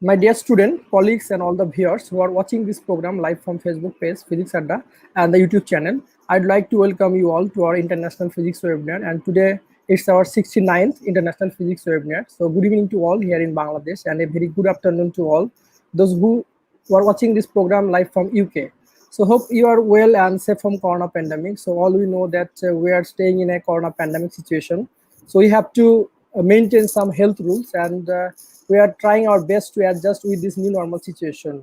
My dear student, colleagues, and all the viewers who are watching this program live from Facebook page, Physics Adda, and the YouTube channel, I'd like to welcome you all to our International Physics webinar. And today it's our 69th International Physics webinar. So good evening to all here in Bangladesh, and a very good afternoon to all those who are watching this program live from UK. So hope you are well and safe from Corona pandemic. So all we know that we are staying in a Corona pandemic situation. So we have to maintain some health rules, and we are trying our best to adjust with this new normal situation.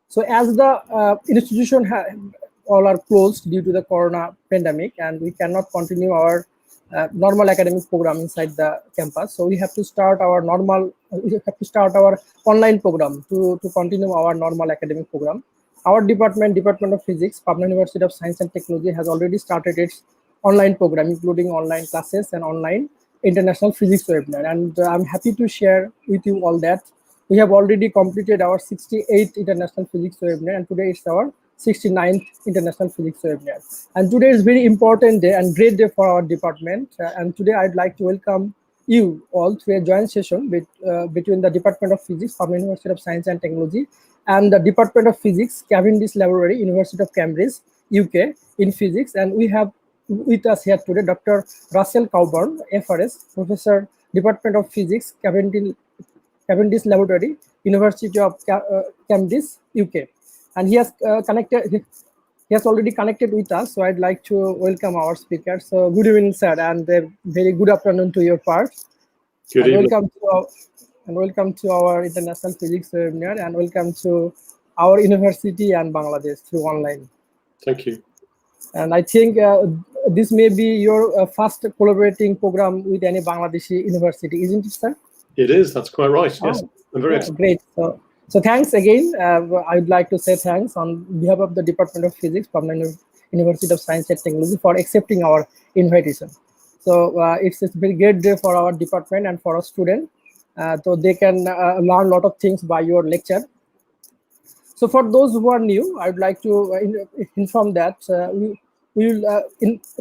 So as the institution all are closed due to the Corona pandemic, and we cannot continue our normal academic program inside the campus. So we have to start our online program to continue our normal academic program. Our Department of Physics, Pabna University of Science and Technology, has already started its online program, including online classes and online International Physics webinar. And I'm happy to share with you all that we have already completed our 68th International Physics webinar, and today is our 69th International Physics webinar. And today is very important day and great day for our department. And today I'd like to welcome you all to a joint session between the Department of Physics, Pabna University of Science and Technology, and the Department of Physics, Cavendish Laboratory, University of Cambridge, UK, in physics. And we have with us here today Dr. Russell Cowburn, FRS, Professor, Department of Physics, Cavendish Laboratory, University of Cambridge, UK. And he has he has already connected with us, so I'd like to welcome our speaker. So good evening, sir, and a very good afternoon to your part. Good evening. Welcome to our International Physics webinar, and welcome to our university and Bangladesh through online. Thank you. And I think this may be your first collaborating program with any Bangladeshi university, isn't it, sir? It is. That's quite right. Yes, I'm very excited. Great. So thanks again. I'd like to say thanks on behalf of the Department of Physics, Pabna University of Science and Technology, for accepting our invitation. So it's a very great day for our department and for our students. So they can learn a lot of things by your lecture. So for those who are new, I'd like to inform that we will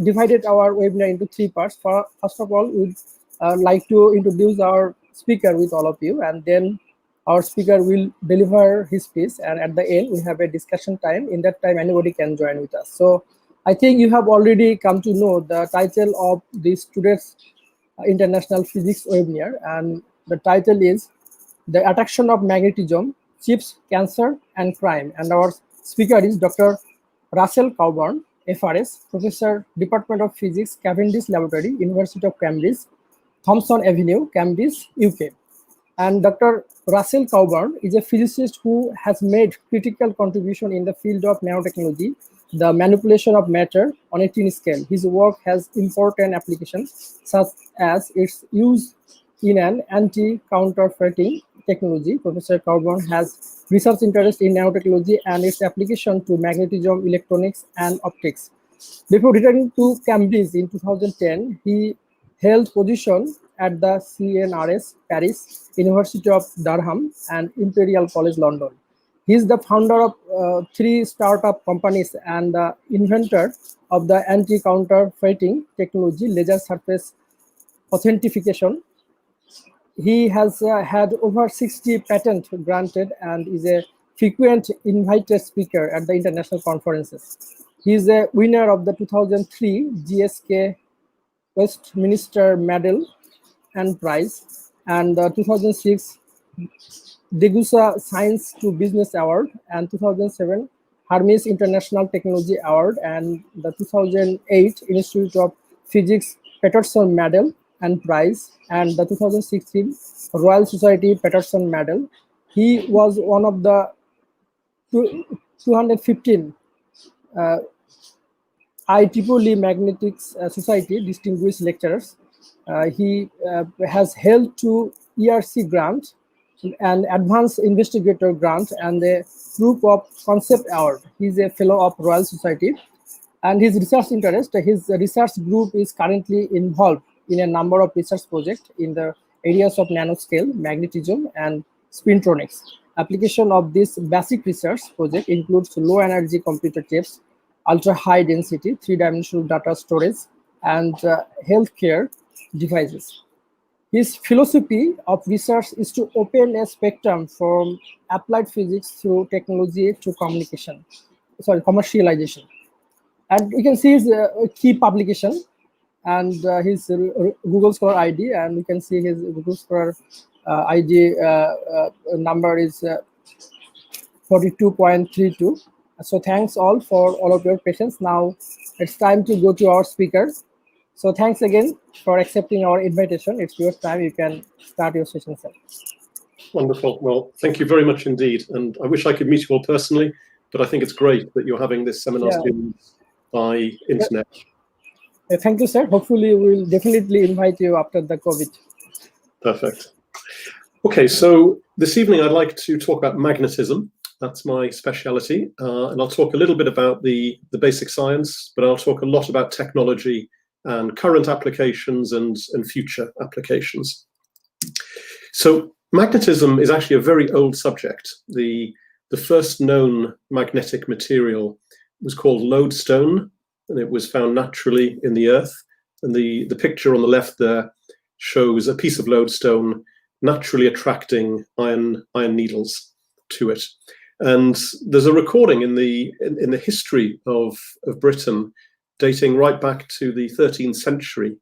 divided our webinar into three parts. First of all, we'd like to introduce our speaker with all of you, and then our speaker will deliver his speech, and at the end we have a discussion time. In that time, anybody can join with us. So I think you have already come to know the title of this today's International Physics webinar, and the title is The Attraction of Magnetism, Chips, Cancer, and Crime. And our speaker is Dr. Russell Cowburn, FRS, Professor, Department of Physics, Cavendish Laboratory, University of Cambridge, Thomson Avenue, Cambridge, UK. And Dr. Russell Cowburn is a physicist who has made critical contribution in the field of nanotechnology, the manipulation of matter on a tiny scale. His work has important applications, such as its use in an anti-counterfeiting technology. Professor Cowburn has research interest in nanotechnology and its application to magnetism, electronics, and optics. Before returning to Cambridge in 2010, he held position at the CNRS Paris, University of Durham, and Imperial College London. He is the founder of 3 startup companies and the inventor of the anti-counterfeiting technology, laser surface authentication. He has had over 60 patents granted and is a frequent invited speaker at the international conferences. He is a winner of the 2003 GSK Westminster Medal and Prize, and the 2006 Degussa Science to Business Award, and 2007 Hermes International Technology Award, and the 2008 Institute of Physics Patterson Medal and Prize, and the 2016 Royal Society Patterson Medal. He was one of the 215 IEEE Magnetics Society distinguished lecturers. He has held 2 ERC grants, an Advanced Investigator grant, and a Proof of Concept Award. He is a fellow of Royal Society, and his research interest, his research group is currently involved in a number of research projects in the areas of nanoscale, magnetism, and spintronics. Application of this basic research project includes low energy computer chips, ultra high density 3-dimensional data storage, and healthcare devices. His philosophy of research is to open a spectrum from applied physics through technology to commercialization. And we can see his key publication and his Google Scholar ID, and we can see his Google Scholar ID number is 42.32. So thanks all for all of your patience. Now it's time to go to our speakers. So thanks again for accepting our invitation. It's your time. You can start your session, sir. Wonderful. Well, thank you very much indeed. And I wish I could meet you all personally, but I think it's great that you're having this seminar by internet. Thank you, sir. Hopefully, we'll definitely invite you after the COVID. Perfect. Okay, so this evening I'd like to talk about magnetism. That's my speciality. And I'll talk a little bit about the basic science, but I'll talk a lot about technology and current applications and future applications. So magnetism is actually a very old subject. The first known magnetic material was called lodestone, and it was found naturally in the earth. And the picture on the left there shows a piece of lodestone naturally attracting iron needles to it. And there's a recording in the history of Britain dating right back to the 13th century,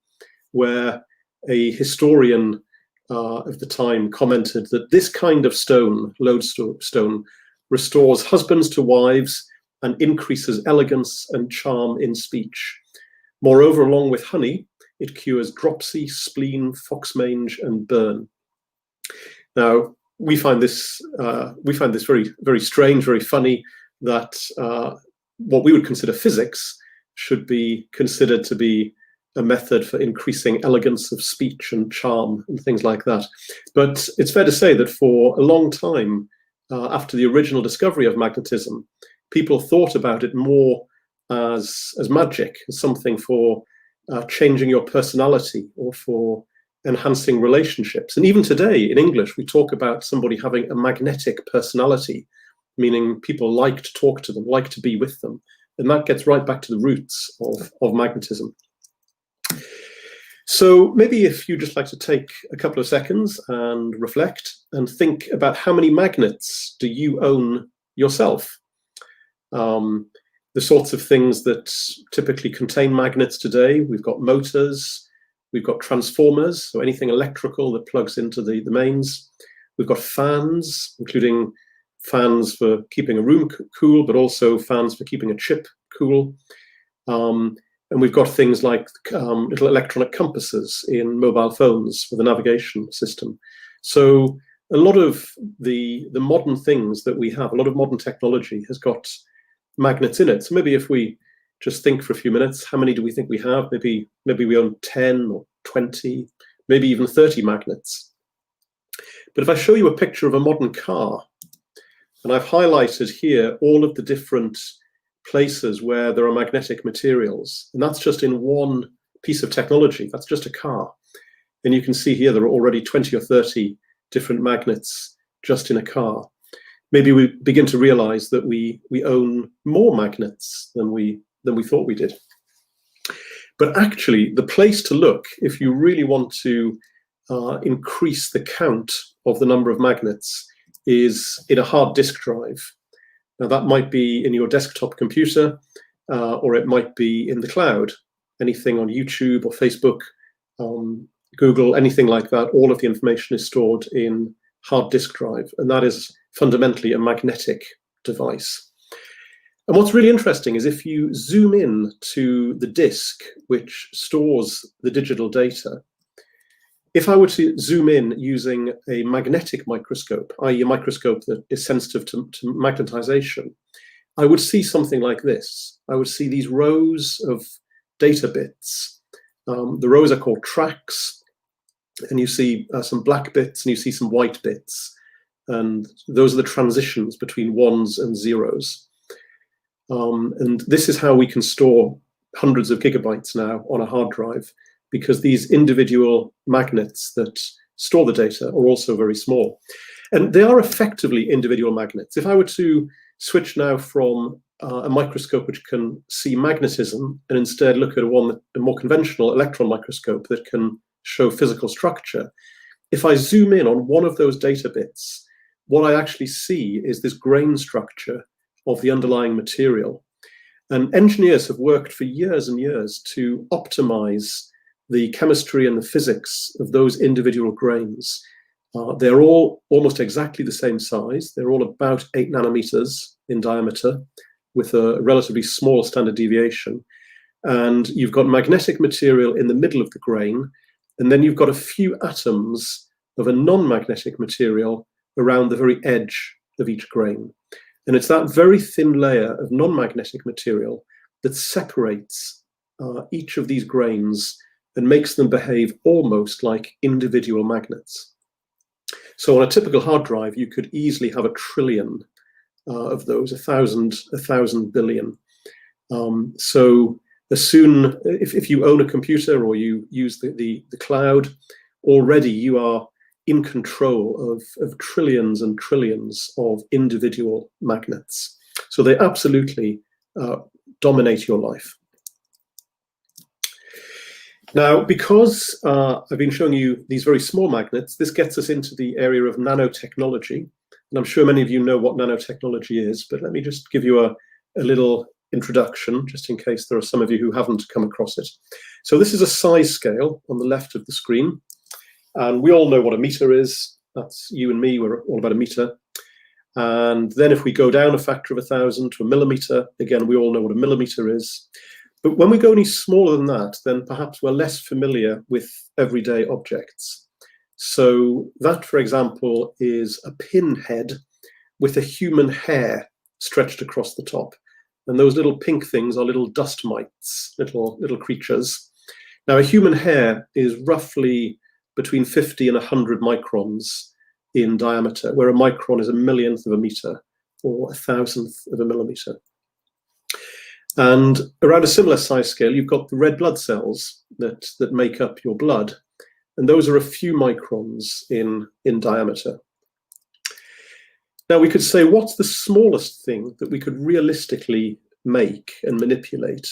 where a historian of the time commented that this kind of stone, lodestone, restores husbands to wives and increases elegance and charm in speech. Moreover, along with honey, it cures dropsy, spleen, foxmange, and burn. Now, we find this very, very strange, very funny, that what we would consider physics should be considered to be a method for increasing elegance of speech and charm and things like that. But it's fair to say that for a long time, after the original discovery of magnetism, people thought about it more as magic, as something for changing your personality or for enhancing relationships. And even today in English, we talk about somebody having a magnetic personality, meaning people like to talk to them, like to be with them. And that gets right back to the roots of magnetism. So maybe if you'd just like to take a couple of seconds and reflect and think about how many magnets do you own yourself? The sorts of things that typically contain magnets today. We've got motors, we've got transformers, so anything electrical that plugs into the mains. We've got fans, including fans for keeping a room cool, but also fans for keeping a chip cool. And we've got things like little electronic compasses in mobile phones for the navigation system. So a lot of the modern things that we have, a lot of modern technology has got magnets in it. So maybe if we just think for a few minutes, how many do we think we have? Maybe we own 10 or 20, maybe even 30 magnets. But if I show you a picture of a modern car, and I've highlighted here all of the different places where there are magnetic materials, and that's just in one piece of technology, that's just a car. And you can see here there are already 20 or 30 different magnets just in a car. Maybe we begin to realize that we own more magnets than we thought we did. But actually, the place to look, if you really want to increase the count of the number of magnets, is in a hard disk drive. Now, that might be in your desktop computer, or it might be in the cloud. Anything on YouTube or Facebook, Google, anything like that, all of the information is stored in hard disk drive, and that is fundamentally a magnetic device. And what's really interesting is if you zoom in to the disk which stores the digital data, if I were to zoom in using a magnetic microscope, i.e. a microscope that is sensitive to magnetization, I would see something like this. I would see these rows of data bits. The rows are called tracks, and you see some black bits and you see some white bits. And those are the transitions between ones and zeros. And this is how we can store hundreds of gigabytes now on a hard drive, because these individual magnets that store the data are also very small. And they are effectively individual magnets. If I were to switch now from a microscope which can see magnetism and instead look at a more conventional electron microscope that can show physical structure. If I zoom in on one of those data bits, what I actually see is this grain structure of the underlying material. And engineers have worked for years and years to optimize the chemistry and the physics of those individual grains. They're all almost exactly the same size. They're all about 8 nanometers in diameter with a relatively small standard deviation. And you've got magnetic material in the middle of the grain, and then you've got a few atoms of a non-magnetic material around the very edge of each grain. And it's that very thin layer of non-magnetic material that separates each of these grains and makes them behave almost like individual magnets. So on a typical hard drive, you could easily have 1 trillion of those, 1,000 billion. So as soon, if you own a computer or you use the cloud, already you are in control of trillions and trillions of individual magnets. So they absolutely dominate your life. Now, because I've been showing you these very small magnets, this gets us into the area of nanotechnology. And I'm sure many of you know what nanotechnology is, but let me just give you a little introduction, just in case there are some of you who haven't come across it. So this is a size scale on the left of the screen. And we all know what a meter is. That's you and me, we're all about a meter. And then if we go down a factor of 1,000 to a millimeter, again, we all know what a millimeter is. But when we go any smaller than that, then perhaps we're less familiar with everyday objects. So that, for example, is a pinhead with a human hair stretched across the top. And those little pink things are little dust mites, little creatures. Now, a human hair is roughly between 50 and 100 microns in diameter, where a micron is a millionth of a meter or 1,000th of a millimeter. And around a similar size scale, you've got the red blood cells that make up your blood. And those are a few microns in diameter. Now, we could say, what's the smallest thing that we could realistically make and manipulate?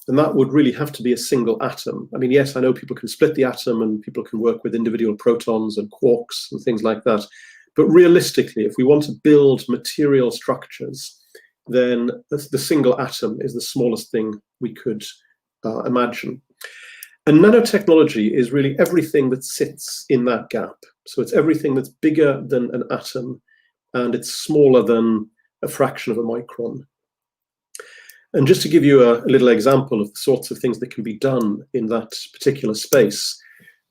And that would really have to be a single atom. I mean, yes, I know people can split the atom and people can work with individual protons and quarks and things like that. But realistically, if we want to build material structures, then the single atom is the smallest thing we could imagine. And nanotechnology is really everything that sits in that gap. So it's everything that's bigger than an atom and it's smaller than a fraction of a micron. And just to give you a little example of the sorts of things that can be done in that particular space,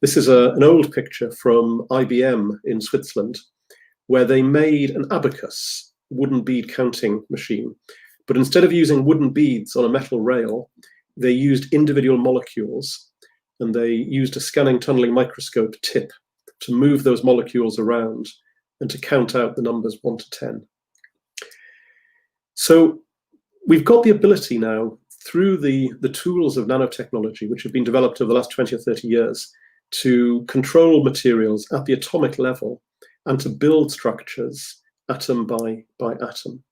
this is an old picture from IBM in Switzerland, where they made an abacus, wooden bead counting machine. But instead of using wooden beads on a metal rail, they used individual molecules, and they used a scanning tunneling microscope tip to move those molecules around and to count out the numbers 1 to 10. So we've got the ability now, through the tools of nanotechnology, which have been developed over the last 20 or 30 years, to control materials at the atomic level and to build structures atom by atom.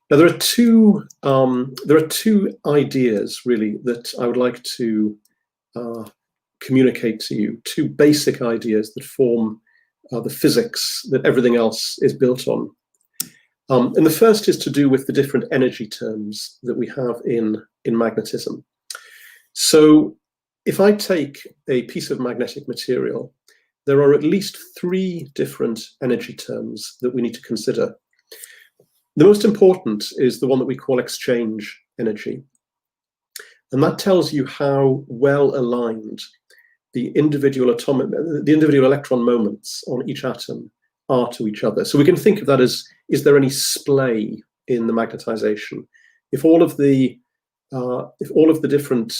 Now, there are two ideas really that I would like to communicate to you, two basic ideas that form the physics that everything else is built on. And the first is to do with the different energy terms that we have in magnetism. So if I take a piece of magnetic material, there are at least 3 different energy terms that we need to consider. The most important is the one that we call exchange energy. And that tells you how well aligned the individual electron moments on each atom are to each other. So we can think of that as, is there any splay in the magnetization? If all of the different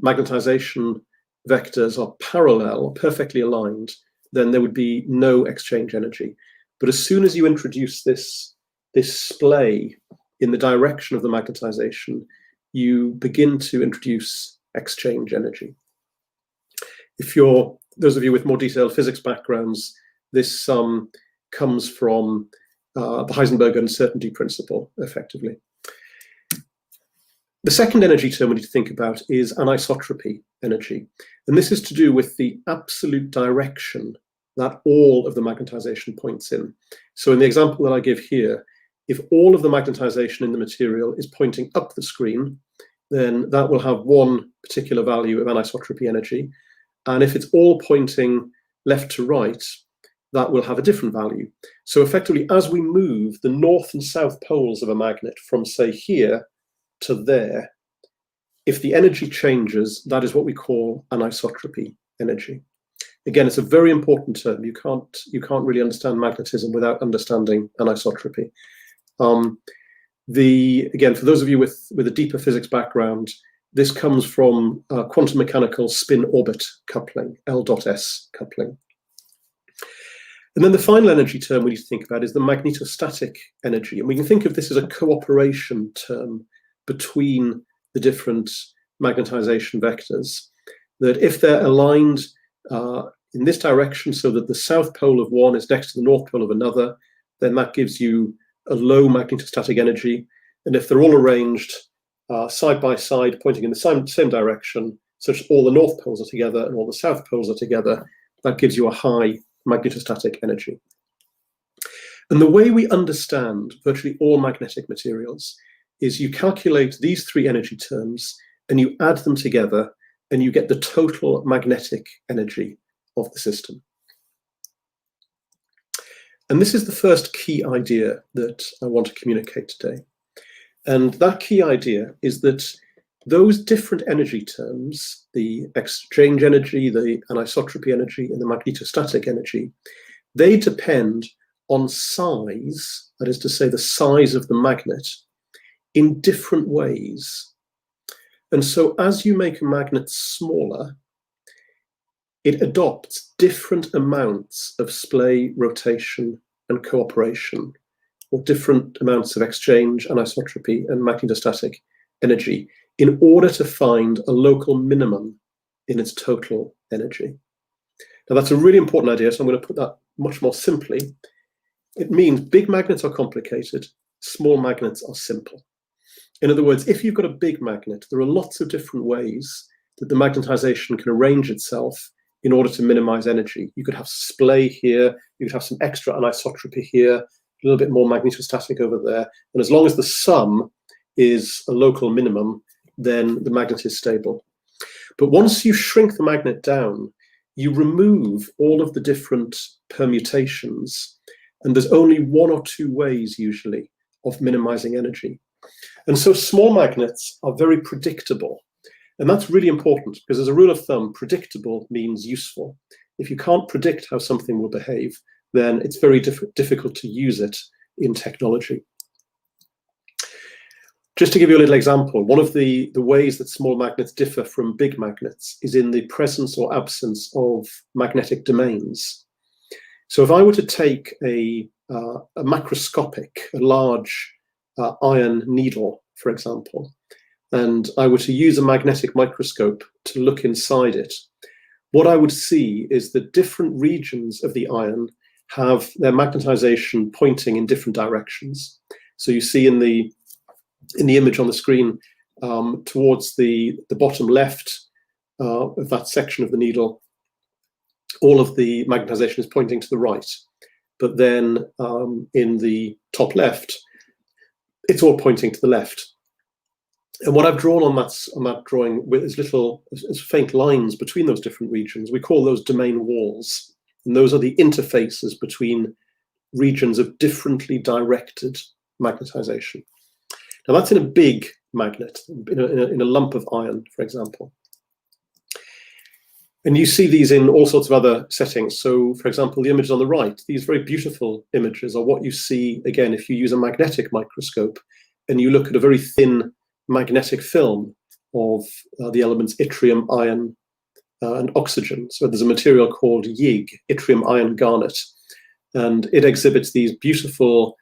magnetization vectors are parallel or perfectly aligned, then there would be no exchange energy. But as soon as you introduce this splay in the direction of the magnetization, you begin to introduce exchange energy. If those of you with more detailed physics backgrounds, this comes from the Heisenberg uncertainty principle, effectively. The second energy term we need to think about is anisotropy. energy. And this is to do with the absolute direction that all of the magnetization points in. So in the example that I give here, if all of the magnetization in the material is pointing up the screen, then that will have one particular value of anisotropy energy. And if it's all pointing left to right, that will have a different value. So effectively, as we move the north and south poles of a magnet from, say, here to there, if the energy changes, that is what we call anisotropy energy. Again, it's a very important term. You can't really understand magnetism without understanding anisotropy. Again, for those of you with a deeper physics background, this comes from quantum mechanical spin-orbit coupling, L.S coupling. And then the final energy term we need to think about is the magnetostatic energy. And we can think of this as a cooperation term between the different magnetization vectors, that if they're aligned in this direction so that the south pole of one is next to the north pole of another, then that gives you a low magnetostatic energy. And if they're all arranged side by side, pointing in the same direction, such that all the north poles are together and all the south poles are together, that gives you a high magnetostatic energy. And the way we understand virtually all magnetic materials is you calculate these three energy terms and you add them together and you get the total magnetic energy of the system. And this is the first key idea that I want to communicate today. And that key idea is that those different energy terms, the exchange energy, the anisotropy energy, and the magnetostatic energy, they depend on size, that is to say, the size of the magnet, in different ways. And so as you make a magnet smaller, it adopts different amounts of splay, rotation, and cooperation, or different amounts of exchange, anisotropy, and magnetostatic energy, in order to find a local minimum in its total energy. Now that's a really important idea, so I'm going to put that much more simply. It means big magnets are complicated, small magnets are simple. In other words, if you've got a big magnet, there are lots of different ways that the magnetization can arrange itself in order to minimize energy. You could have splay here, you could have some extra anisotropy here, a little bit more magnetostatic over there, and as long as the sum is a local minimum, then the magnet is stable. But once you shrink the magnet down, you remove all of the different permutations, and there's only one or two ways usually of minimizing energy. And so small magnets are very predictable. And that's really important because, as a rule of thumb, predictable means useful. If you can't predict how something will behave, then it's very difficult to use it in technology. Just to give you a little example, one of the ways that small magnets differ from big magnets is in the presence or absence of magnetic domains. So if I were to take a macroscopic, a large iron needle, for example, and I were to use a magnetic microscope to look inside it, what I would see is that different regions of the iron have their magnetization pointing in different directions. So you see in the image on the screen, towards the bottom left of that section of the needle, all of the magnetization is pointing to the right. But then in the top left, it's all pointing to the left. And what I've drawn on that drawing with is faint lines between those different regions. We call those domain walls. And those are the interfaces between regions of differently directed magnetization. Now that's in a big magnet, in a lump of iron, for example. And you see these in all sorts of other settings. So, for example, the images on the right, these very beautiful images are what you see, again, if you use a magnetic microscope and you look at a very thin magnetic film of the elements yttrium, iron, and oxygen. So there's a material called YIG, yttrium iron garnet, and it exhibits these beautiful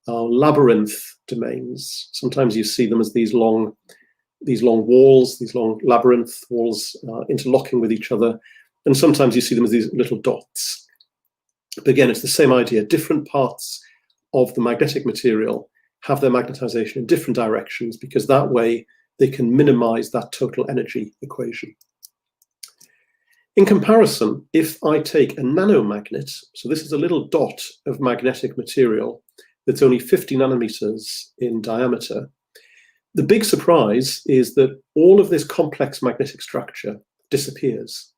labyrinth domains. Sometimes you see them as these long walls, these long labyrinth walls interlocking with each other, and sometimes you see them as these little dots. But again, it's the same idea. Different parts of the magnetic material have their magnetization in different directions, because that way they can minimize that total energy equation. In comparison, if I take a nanomagnet, so this is a little dot of magnetic material that's only 50 nanometers in diameter, the big surprise is that all of this complex magnetic structure disappears.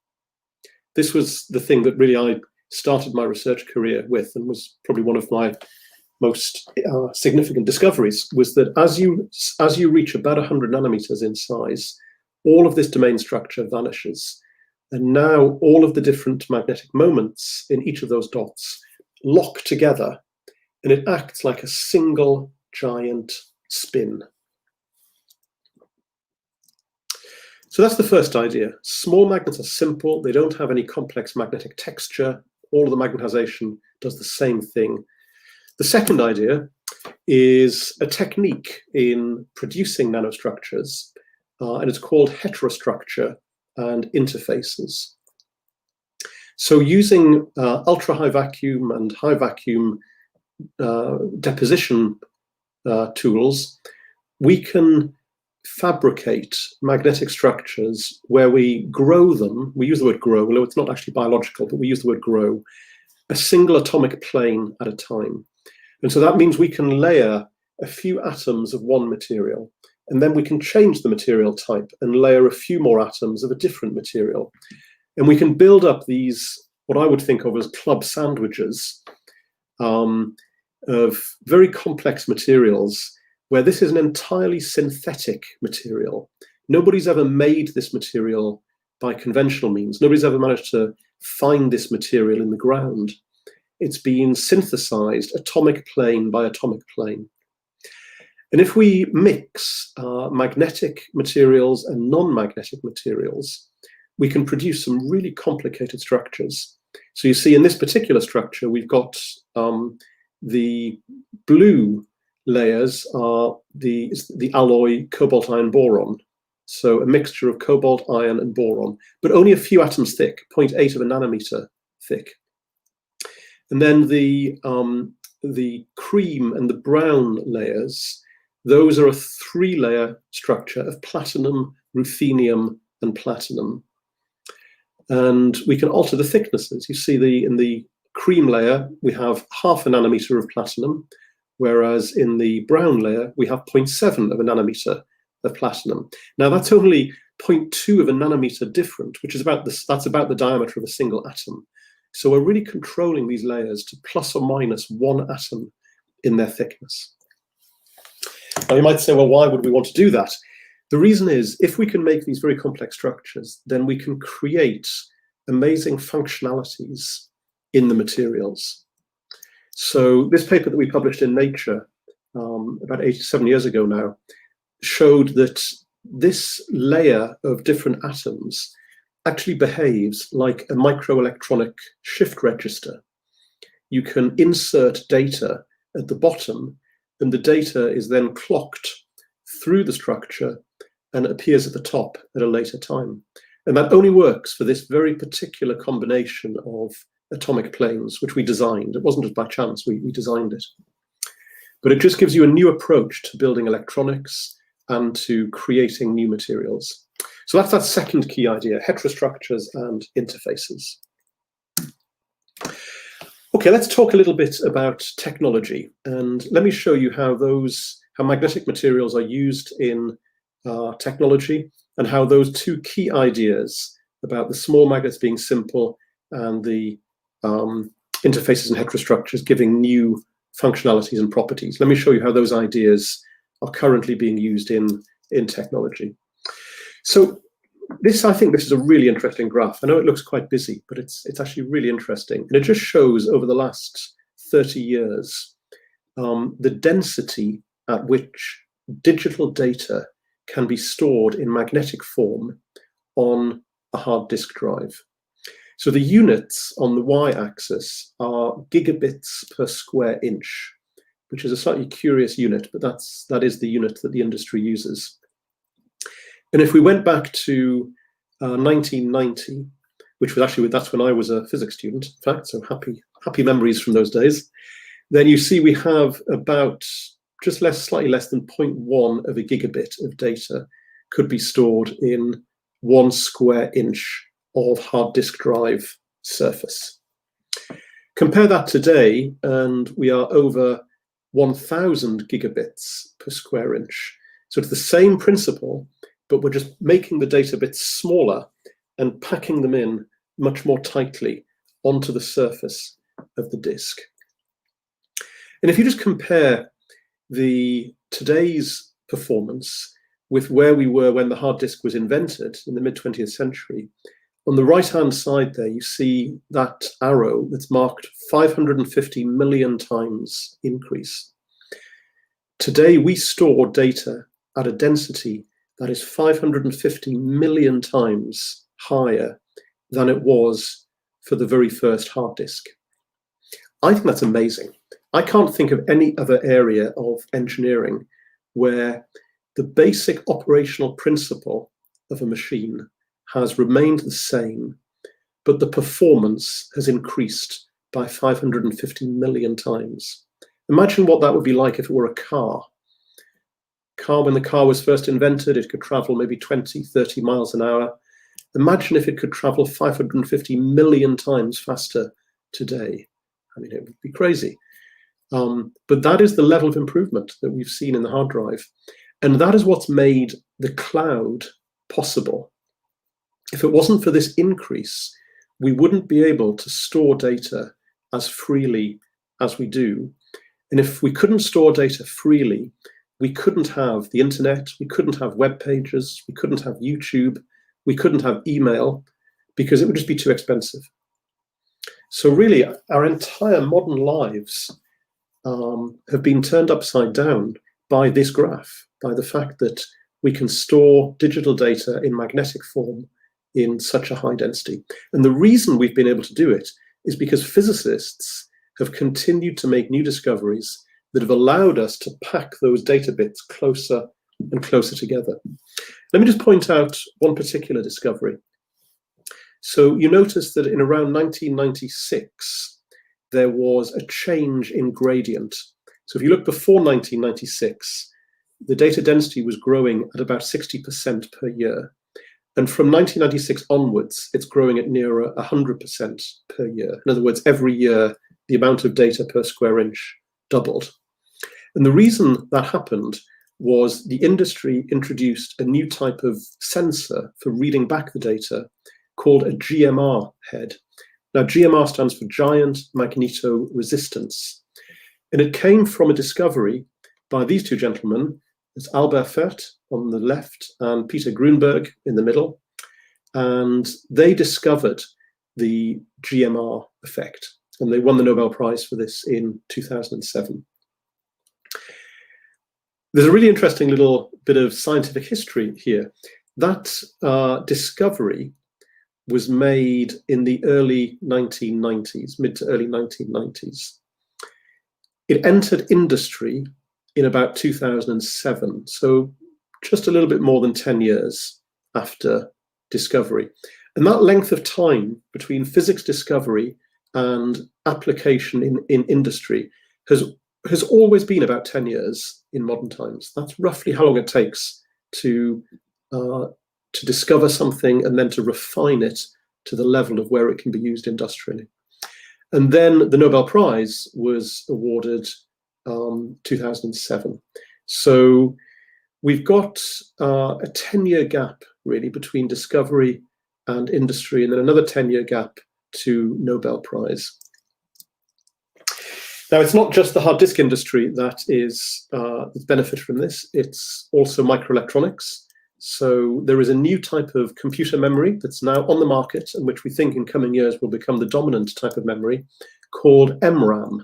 This was the thing that really I started my research career with, and was probably one of my most significant discoveries, was that as you reach about 100 nanometers in size, all of this domain structure vanishes. And now all of the different magnetic moments in each of those dots lock together, and it acts like a single giant spin. So that's the first idea. Small magnets are simple. They don't have any complex magnetic texture. All of the magnetization does the same thing. The second idea is a technique in producing nanostructures, and it's called heterostructure and interfaces. So using ultra high vacuum and high vacuum deposition tools, we can fabricate magnetic structures where we grow them. We use the word grow, although it's not actually biological, but we use the word grow, a single atomic plane at a time. And so that means we can layer a few atoms of one material, and then we can change the material type and layer a few more atoms of a different material. And we can build up these, what I would think of as club sandwiches of very complex materials, where this is an entirely synthetic material. Nobody's ever made this material by conventional means. Nobody's ever managed to find this material in the ground. It's been synthesized atomic plane by atomic plane. And if we mix magnetic materials and non-magnetic materials, we can produce some really complicated structures. So you see in this particular structure, we've got the blue layers are the alloy cobalt iron boron. So a mixture of cobalt, iron, and boron, but only a few atoms thick, 0.8 of a nanometer thick. And then the cream and the brown layers, those are a 3-layer structure of platinum, ruthenium, and platinum. And we can alter the thicknesses. You see in the cream layer, we have 0.5 nanometer of platinum, whereas in the brown layer, we have 0.7 of a nanometer of platinum. Now that's only 0.2 of a nanometer different, which is that's about the diameter of a single atom. So we're really controlling these layers to plus or minus 1 atom in their thickness. Now you might say, well, why would we want to do that? The reason is, if we can make these very complex structures, then we can create amazing functionalities in the materials. So this paper that we published in Nature about 87 years ago now showed that this layer of different atoms actually behaves like a microelectronic shift register. You can insert data at the bottom, and the data is then clocked through the structure and appears at the top at a later time. And that only works for this very particular combination of atomic planes, which we designed. It wasn't just by chance, we designed it. But it just gives you a new approach to building electronics and to creating new materials. So that's that second key idea, heterostructures and interfaces. Okay, let's talk a little bit about technology, and let me show you how magnetic materials are used in technology, and how those two key ideas about the small magnets being simple and the interfaces and heterostructures giving new functionalities and properties. Let me show you how those ideas are currently being used in technology. So I think this is a really interesting graph. I know it looks quite busy, but it's actually really interesting. And it just shows over the last 30 years the density at which digital data can be stored in magnetic form on a hard disk drive. So the units on the y-axis are gigabits per square inch, which is a slightly curious unit, but that is the unit that the industry uses. And if we went back to 1990, which was actually, that's when I was a physics student, in fact, so happy memories from those days, then you see we have about slightly less than 0.1 of a gigabit of data could be stored in 1 square inch of hard disk drive surface. Compare that today, and we are over 1,000 gigabits per square inch. So it's the same principle, but we're just making the data bits smaller and packing them in much more tightly onto the surface of the disk. And if you just compare today's performance with where we were when the hard disk was invented in the mid-20th century, on the right-hand side there, you see that arrow that's marked 550 million times increase. Today, we store data at a density that is 550 million times higher than it was for the very first hard disk. I think that's amazing. I can't think of any other area of engineering where the basic operational principle of a machine has remained the same, but the performance has increased by 550 million times. Imagine what that would be like if it were a car. When the car was first invented, it could travel maybe 20, 30 miles an hour. Imagine if it could travel 550 million times faster today. I mean, it would be crazy. But that is the level of improvement that we've seen in the hard drive. And that is what's made the cloud possible. If it wasn't for this increase, we wouldn't be able to store data as freely as we do. And if we couldn't store data freely, we couldn't have the internet, we couldn't have web pages, we couldn't have YouTube, we couldn't have email, because it would just be too expensive. So really, our entire modern lives have been turned upside down by this graph, by the fact that we can store digital data in magnetic form in such a high density. And the reason we've been able to do it is because physicists have continued to make new discoveries that have allowed us to pack those data bits closer and closer together. Let me just point out one particular discovery. So you notice that in around 1996, there was a change in gradient. So if you look before 1996, the data density was growing at about 60% per year. And from 1996 onwards, it's growing at nearer 100% per year. In other words, every year, the amount of data per square inch doubled. And the reason that happened was the industry introduced a new type of sensor for reading back the data called a GMR head. Now, GMR stands for Giant Magneto-Resistance. And it came from a discovery by these two gentlemen. It's Albert Fert on the left and Peter Grunberg in the middle. And they discovered the GMR effect. And they won the Nobel Prize for this in 2007. There's a really interesting little bit of scientific history here. That discovery was made in the early 1990s, mid to early 1990s. It entered industry in about 2007, so just a little bit more than 10 years after discovery. And that length of time between physics discovery and application in industry has always been about 10 years in modern times. That's roughly how long it takes to discover something and then to refine it to the level of where it can be used industrially. And then the Nobel Prize was awarded 2007. So we've got a 10-year gap really between discovery and industry, and then another 10-year gap to Nobel Prize. Now, it's not just the hard disk industry that is that's benefited from this, it's also microelectronics. So there is a new type of computer memory that's now on the market and which we think in coming years will become the dominant type of memory called MRAM.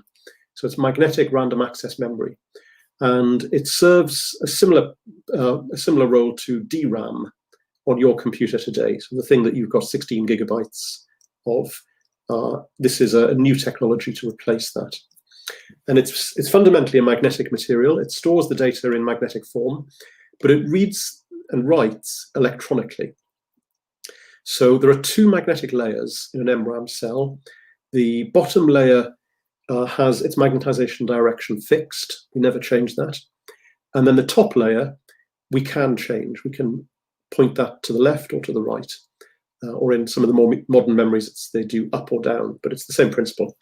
So it's magnetic random access memory. And it serves a similar role to DRAM on your computer today. So the thing that you've got 16 gigabytes of, this is a new technology to replace that. And it's fundamentally a magnetic material. It stores the data in magnetic form, but it reads and writes electronically. So there are two magnetic layers in an MRAM cell. The bottom layer has its magnetization direction fixed. We never change that. And then the top layer, we can change. We can point that to the left or to the right. or in some of the more modern memories, they do up or down, but it's the same principle.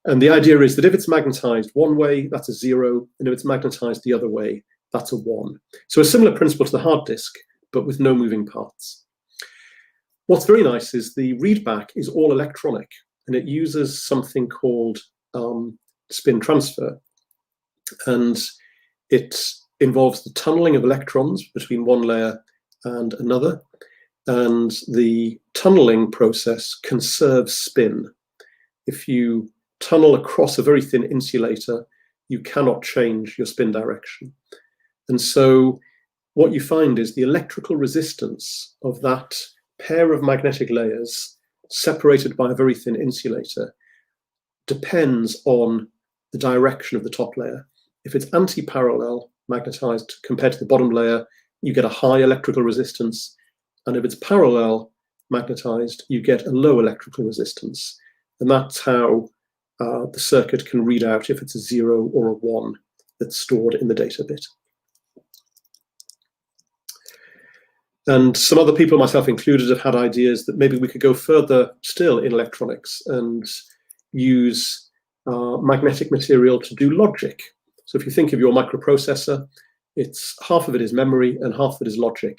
And the idea is that if it's magnetized one way, that's a 0, and if it's magnetized the other way, that's a 1. So a similar principle to the hard disk, but with no moving parts. What's very nice is the readback is all electronic, and it uses something called spin transfer. And it involves the tunneling of electrons between one layer and another. And the tunneling process conserves spin. If you tunnel across a very thin insulator, you cannot change your spin direction. And so what you find is the electrical resistance of that pair of magnetic layers separated by a very thin insulator depends on the direction of the top layer. If it's anti-parallel magnetized compared to the bottom layer, you get a high electrical resistance. And if it's parallel magnetized, you get a low electrical resistance. And that's how the circuit can read out if it's a 0 or a 1 that's stored in the data bit. And some other people, myself included, have had ideas that maybe we could go further still in electronics and use magnetic material to do logic. So if you think of your microprocessor, it's half of it is memory and half of it is logic,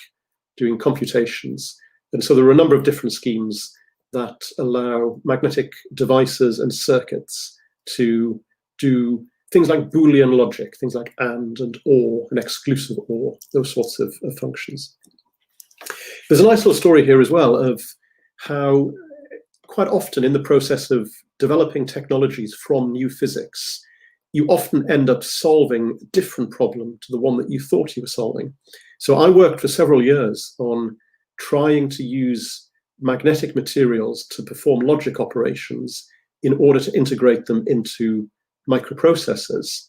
doing computations. And so there are a number of different schemes that allow magnetic devices and circuits to do things like Boolean logic, things like and or, and exclusive or, those sorts of functions. There's a nice little story here as well of how quite often in the process of developing technologies from new physics, you often end up solving a different problem to the one that you thought you were solving. So I worked for several years on trying to use magnetic materials to perform logic operations in order to integrate them into microprocessors.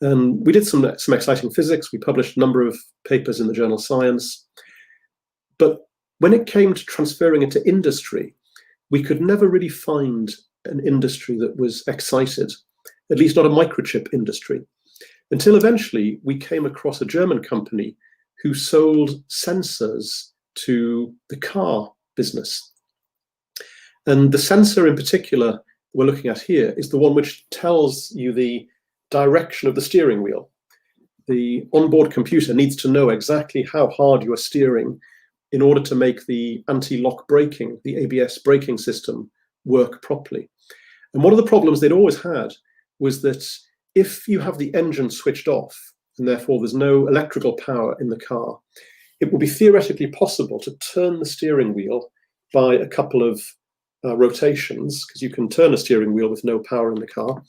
And we did some exciting physics. We published a number of papers in the journal Science. But when it came to transferring it to industry, we could never really find an industry that was excited, at least not a microchip industry, until eventually we came across a German company who sold sensors to the car business. And the sensor in particular we're looking at here is the one which tells you the direction of the steering wheel. The onboard computer needs to know exactly how hard you are steering in order to make the anti-lock braking, the ABS braking system, work properly. And one of the problems they'd always had was that if you have the engine switched off, and therefore there's no electrical power in the car, it will be theoretically possible to turn the steering wheel by a couple of rotations, because you can turn a steering wheel with no power in the car,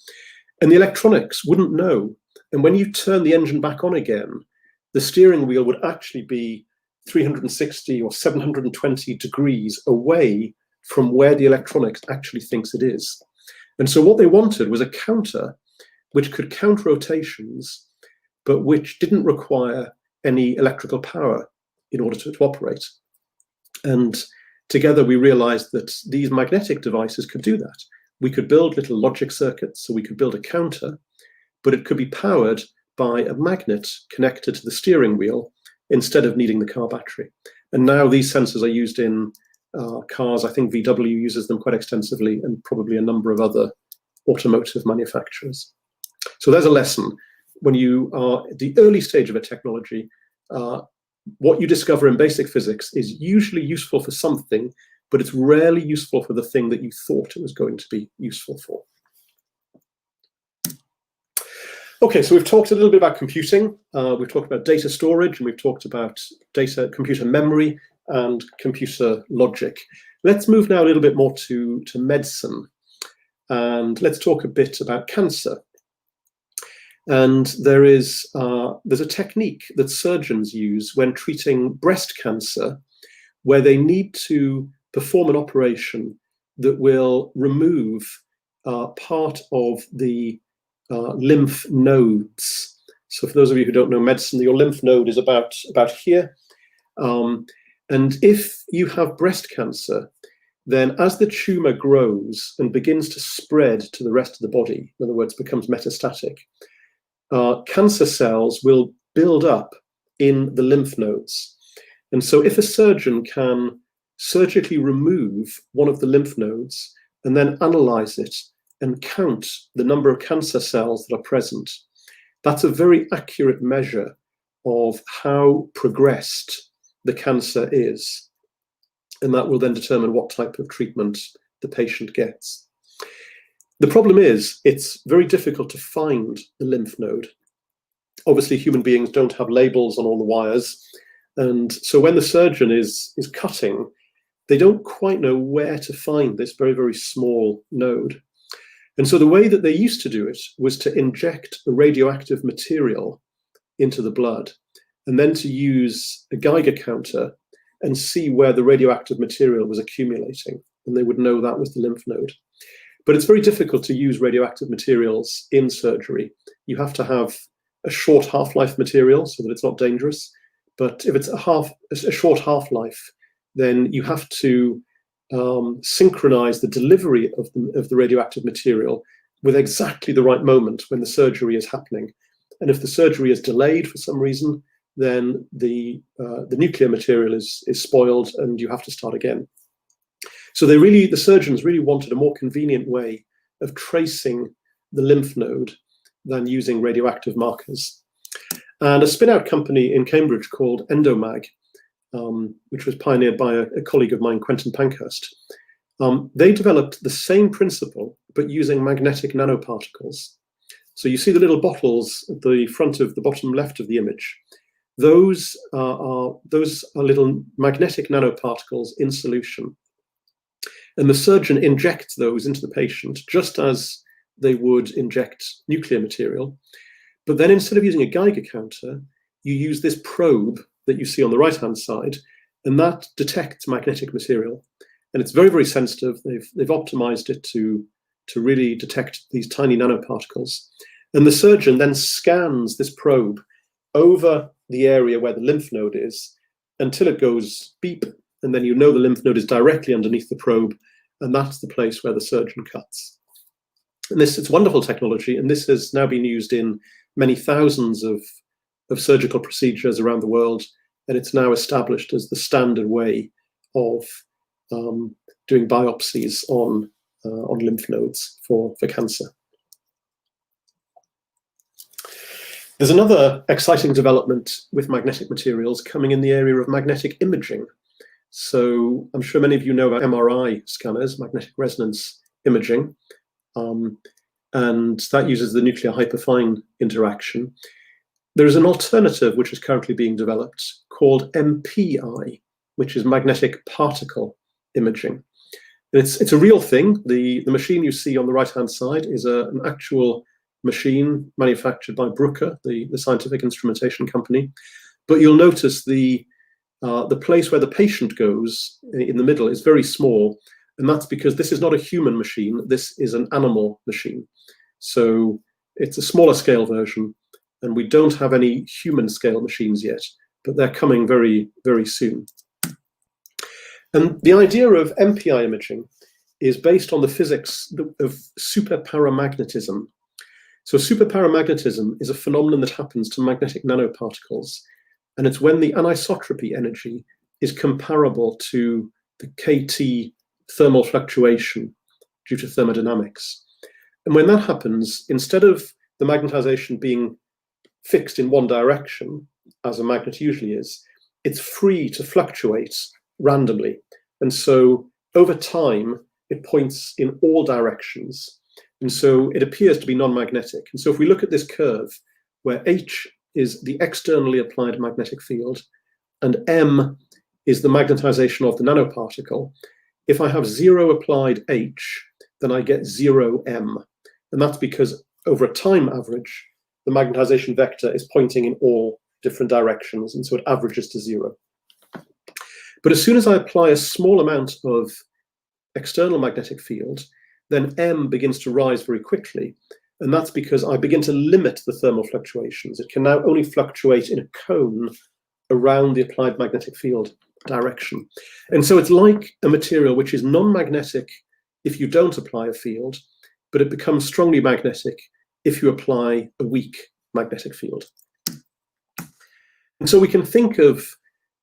and the electronics wouldn't know. And when you turn the engine back on again, the steering wheel would actually be 360 or 720 degrees away from where the electronics actually thinks it is. And so what they wanted was a counter which could count rotations, but which didn't require any electrical power in order to operate. And together we realized that these magnetic devices could do that. We could build little logic circuits, so we could build a counter, but it could be powered by a magnet connected to the steering wheel instead of needing the car battery. And now these sensors are used in cars. I think VW uses them quite extensively, and probably a number of other automotive manufacturers. So there's a lesson. When you are at the early stage of a technology, what you discover in basic physics is usually useful for something, but it's rarely useful for the thing that you thought it was going to be useful for. Okay, so we've talked a little bit about computing. We've talked about data storage, and we've talked about computer memory and computer logic. Let's move now a little bit more to medicine, and let's talk a bit about cancer. And there's a technique that surgeons use when treating breast cancer, where they need to perform an operation that will remove part of the lymph nodes. So for those of you who don't know medicine, your lymph node is about here. And if you have breast cancer, then as the tumor grows and begins to spread to the rest of the body, in other words, becomes metastatic, cancer cells will build up in the lymph nodes. And so if a surgeon can surgically remove one of the lymph nodes and then analyze it and count the number of cancer cells that are present. That's a very accurate measure of how progressed the cancer is. And that will then determine what type of treatment the patient gets. The problem is, it's very difficult to find the lymph node. Obviously, human beings don't have labels on all the wires. And so when the surgeon is cutting, they don't quite know where to find this very, very small node. And so the way that they used to do it was to inject a radioactive material into the blood, and then to use a Geiger counter and see where the radioactive material was accumulating. And they would know that was the lymph node. But it's very difficult to use radioactive materials in surgery. You have to have a short half-life material so that it's not dangerous. But if it's a short half-life, then you have to synchronize the delivery of the radioactive material with exactly the right moment when the surgery is happening. And if the surgery is delayed for some reason, then the nuclear material is spoiled and you have to start again. So the surgeons really wanted a more convenient way of tracing the lymph node than using radioactive markers. And a spin-out company in Cambridge called Endomag, which was pioneered by a colleague of mine, Quentin Pankhurst, they developed the same principle, but using magnetic nanoparticles. So you see the little bottles at the front of the bottom left of the image. Those are little magnetic nanoparticles in solution. And the surgeon injects those into the patient just as they would inject nuclear material. But then instead of using a Geiger counter, you use this probe that you see on the right-hand side, and that detects magnetic material. And it's very, very sensitive. They've optimized it to really detect these tiny nanoparticles. And the surgeon then scans this probe over the area where the lymph node is until it goes beep, and then you know the lymph node is directly underneath the probe, and that's the place where the surgeon cuts. And it's wonderful technology, and this has now been used in many thousands of surgical procedures around the world, and it's now established as the standard way of doing biopsies on lymph nodes for cancer. There's another exciting development with magnetic materials coming in the area of magnetic imaging. So I'm sure many of you know about MRI scanners, magnetic resonance imaging, and that uses the nuclear hyperfine interaction. There is an alternative which is currently being developed called MPI, which is magnetic particle imaging. And it's a real thing. The machine you see on the right-hand side is an actual machine manufactured by Bruker, the scientific instrumentation company. But you'll notice the place where the patient goes in the middle is very small, and that's because this is not a human machine, this is an animal machine. So it's a smaller scale version, and we don't have any human scale machines yet, but they're coming very, very soon. And the idea of MPI imaging is based on the physics of superparamagnetism. So superparamagnetism is a phenomenon that happens to magnetic nanoparticles, and it's when the anisotropy energy is comparable to the KT thermal fluctuation due to thermodynamics. And when that happens, instead of the magnetization being fixed in one direction, as a magnet usually is, it's free to fluctuate randomly. And so over time, it points in all directions. And so it appears to be non-magnetic. And so if we look at this curve, where H is the externally applied magnetic field, and M is the magnetization of the nanoparticle, if I have 0 applied H, then I get 0 M. And that's because over a time average, the magnetization vector is pointing in all different directions, and so it averages to 0. But as soon as I apply a small amount of external magnetic field, then M begins to rise very quickly. And that's because I begin to limit the thermal fluctuations. It can now only fluctuate in a cone around the applied magnetic field direction. And so it's like a material which is non-magnetic if you don't apply a field, but it becomes strongly magnetic if you apply a weak magnetic field. And so we can think of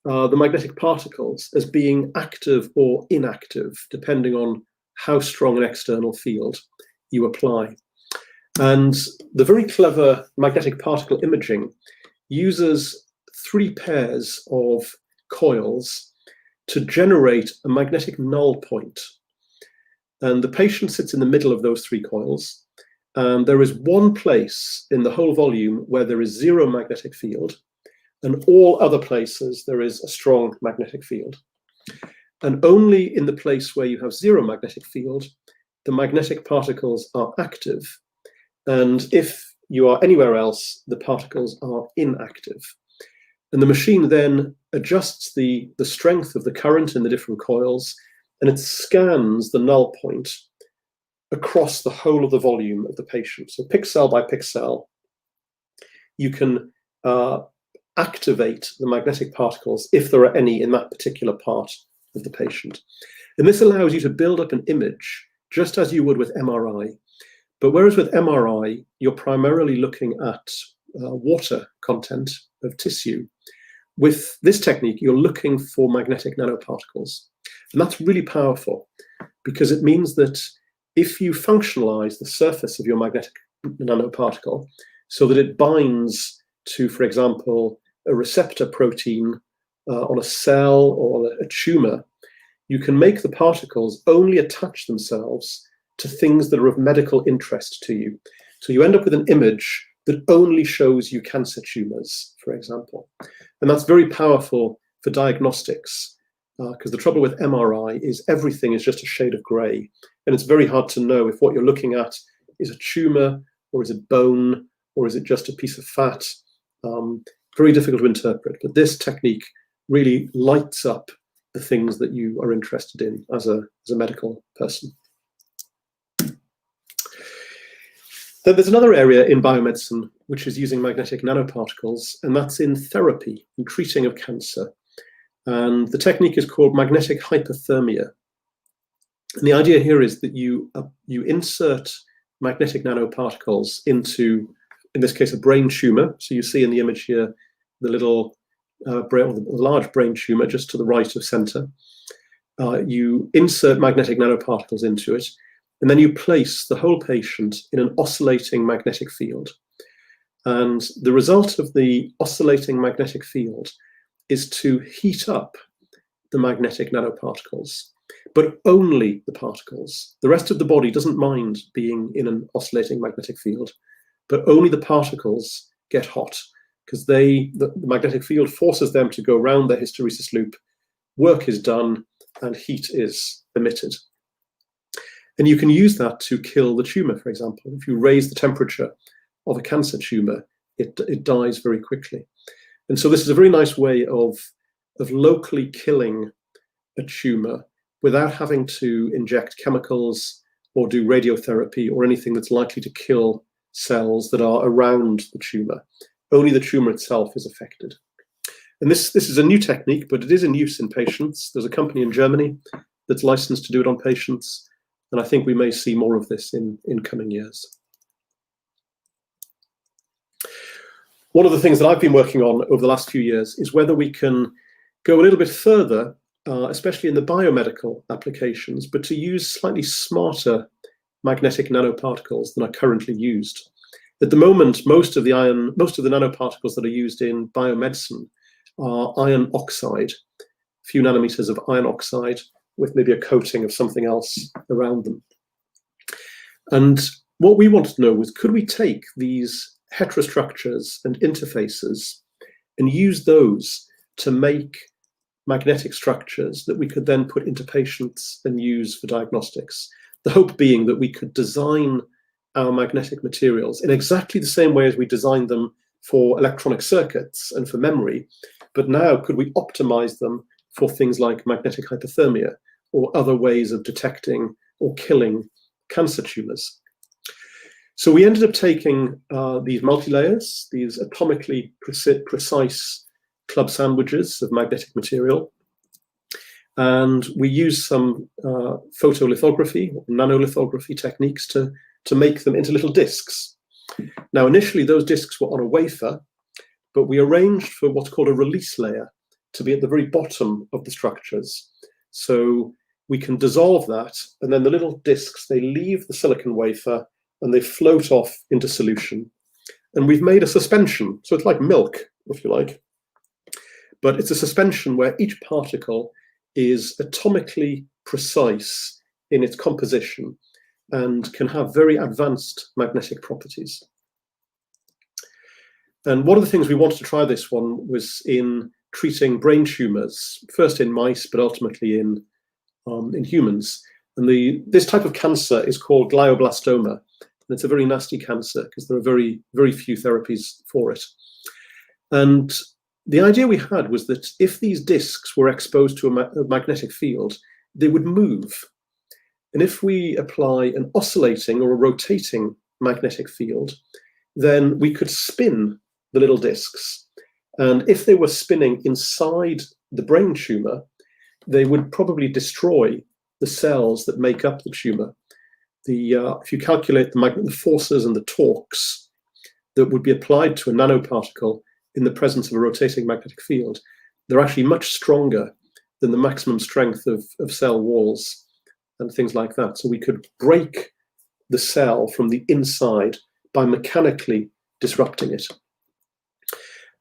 the magnetic particles as being active or inactive, depending on how strong an external field you apply. And the very clever magnetic particle imaging uses 3 pairs of coils to generate a magnetic null point. And the patient sits in the middle of those 3 coils. And there is one place in the whole volume where there is 0 magnetic field, and all other places there is a strong magnetic field. And only in the place where you have 0 magnetic field, the magnetic particles are active. And if you are anywhere else, the particles are inactive. And the machine then adjusts the strength of the current in the different coils, and it scans the null point across the whole of the volume of the patient. So pixel by pixel, you can activate the magnetic particles if there are any in that particular part of the patient. And this allows you to build up an image just as you would with MRI. But whereas with MRI, you're primarily looking at water content of tissue, with this technique, you're looking for magnetic nanoparticles. And that's really powerful because it means that if you functionalize the surface of your magnetic nanoparticle so that it binds to, for example, a receptor protein on a cell or a tumor, you can make the particles only attach themselves to things that are of medical interest to you. So you end up with an image that only shows you cancer tumors, for example. And that's very powerful for diagnostics, because the trouble with MRI is everything is just a shade of gray. And it's very hard to know if what you're looking at is a tumor, or is it bone, or is it just a piece of fat. Very difficult to interpret. But this technique really lights up the things that you are interested in as a medical person. Then there's another area in biomedicine which is using magnetic nanoparticles, and that's in therapy and treating of cancer. And the technique is called magnetic hypothermia. And the idea here is that you insert magnetic nanoparticles into, in this case, a brain tumor. So you see in the image here the little the large brain tumor just to the right of center. You insert magnetic nanoparticles into it, and then you place the whole patient in an oscillating magnetic field. And the result of the oscillating magnetic field is to heat up the magnetic nanoparticles, but only the particles. The rest of the body doesn't mind being in an oscillating magnetic field, but only the particles get hot, because the magnetic field forces them to go around their hysteresis loop, work is done, and heat is emitted. And you can use that to kill the tumor, for example. If you raise the temperature of a cancer tumor, it dies very quickly. And so this is a very nice way of locally killing a tumor without having to inject chemicals or do radiotherapy or anything that's likely to kill cells that are around the tumor. Only the tumor itself is affected. And this is a new technique, but it is in use in patients. There's a company in Germany that's licensed to do it on patients. And I think we may see more of this in coming years. One of the things that I've been working on over the last few years is whether we can go a little bit further, especially in the biomedical applications, but to use slightly smarter magnetic nanoparticles than are currently used. At the moment, most of the nanoparticles that are used in biomedicine are iron oxide, a few nanometers of iron oxide with maybe a coating of something else around them. And what we wanted to know was, could we take these heterostructures and interfaces and use those to make magnetic structures that we could then put into patients and use for diagnostics? The hope being that we could design our magnetic materials in exactly the same way as we designed them for electronic circuits and for memory, but now could we optimize them for things like magnetic hypothermia or other ways of detecting or killing cancer tumors. So we ended up taking these multi-layers, these atomically precise club sandwiches of magnetic material, and we used some photolithography, or nanolithography techniques to make them into little discs. Now, initially, those discs were on a wafer, but we arranged for what's called a release layer to be at the very bottom of the structures. So we can dissolve that, and then the little discs, they leave the silicon wafer and they float off into solution. And we've made a suspension, so it's like milk, if you like. But it's a suspension where each particle is atomically precise in its composition and can have very advanced magnetic properties. And one of the things we wanted to try this one was in treating brain tumors, first in mice, but ultimately in humans. And this type of cancer is called glioblastoma. And it's a very nasty cancer because there are very, very few therapies for it. And the idea we had was that if these discs were exposed to a magnetic field, they would move. And if we apply an oscillating or a rotating magnetic field, then we could spin the little discs. And if they were spinning inside the brain tumor, they would probably destroy the cells that make up the tumor. If you calculate the forces and the torques that would be applied to a nanoparticle in the presence of a rotating magnetic field, they're actually much stronger than the maximum strength of cell walls and things like that. So we could break the cell from the inside by mechanically disrupting it.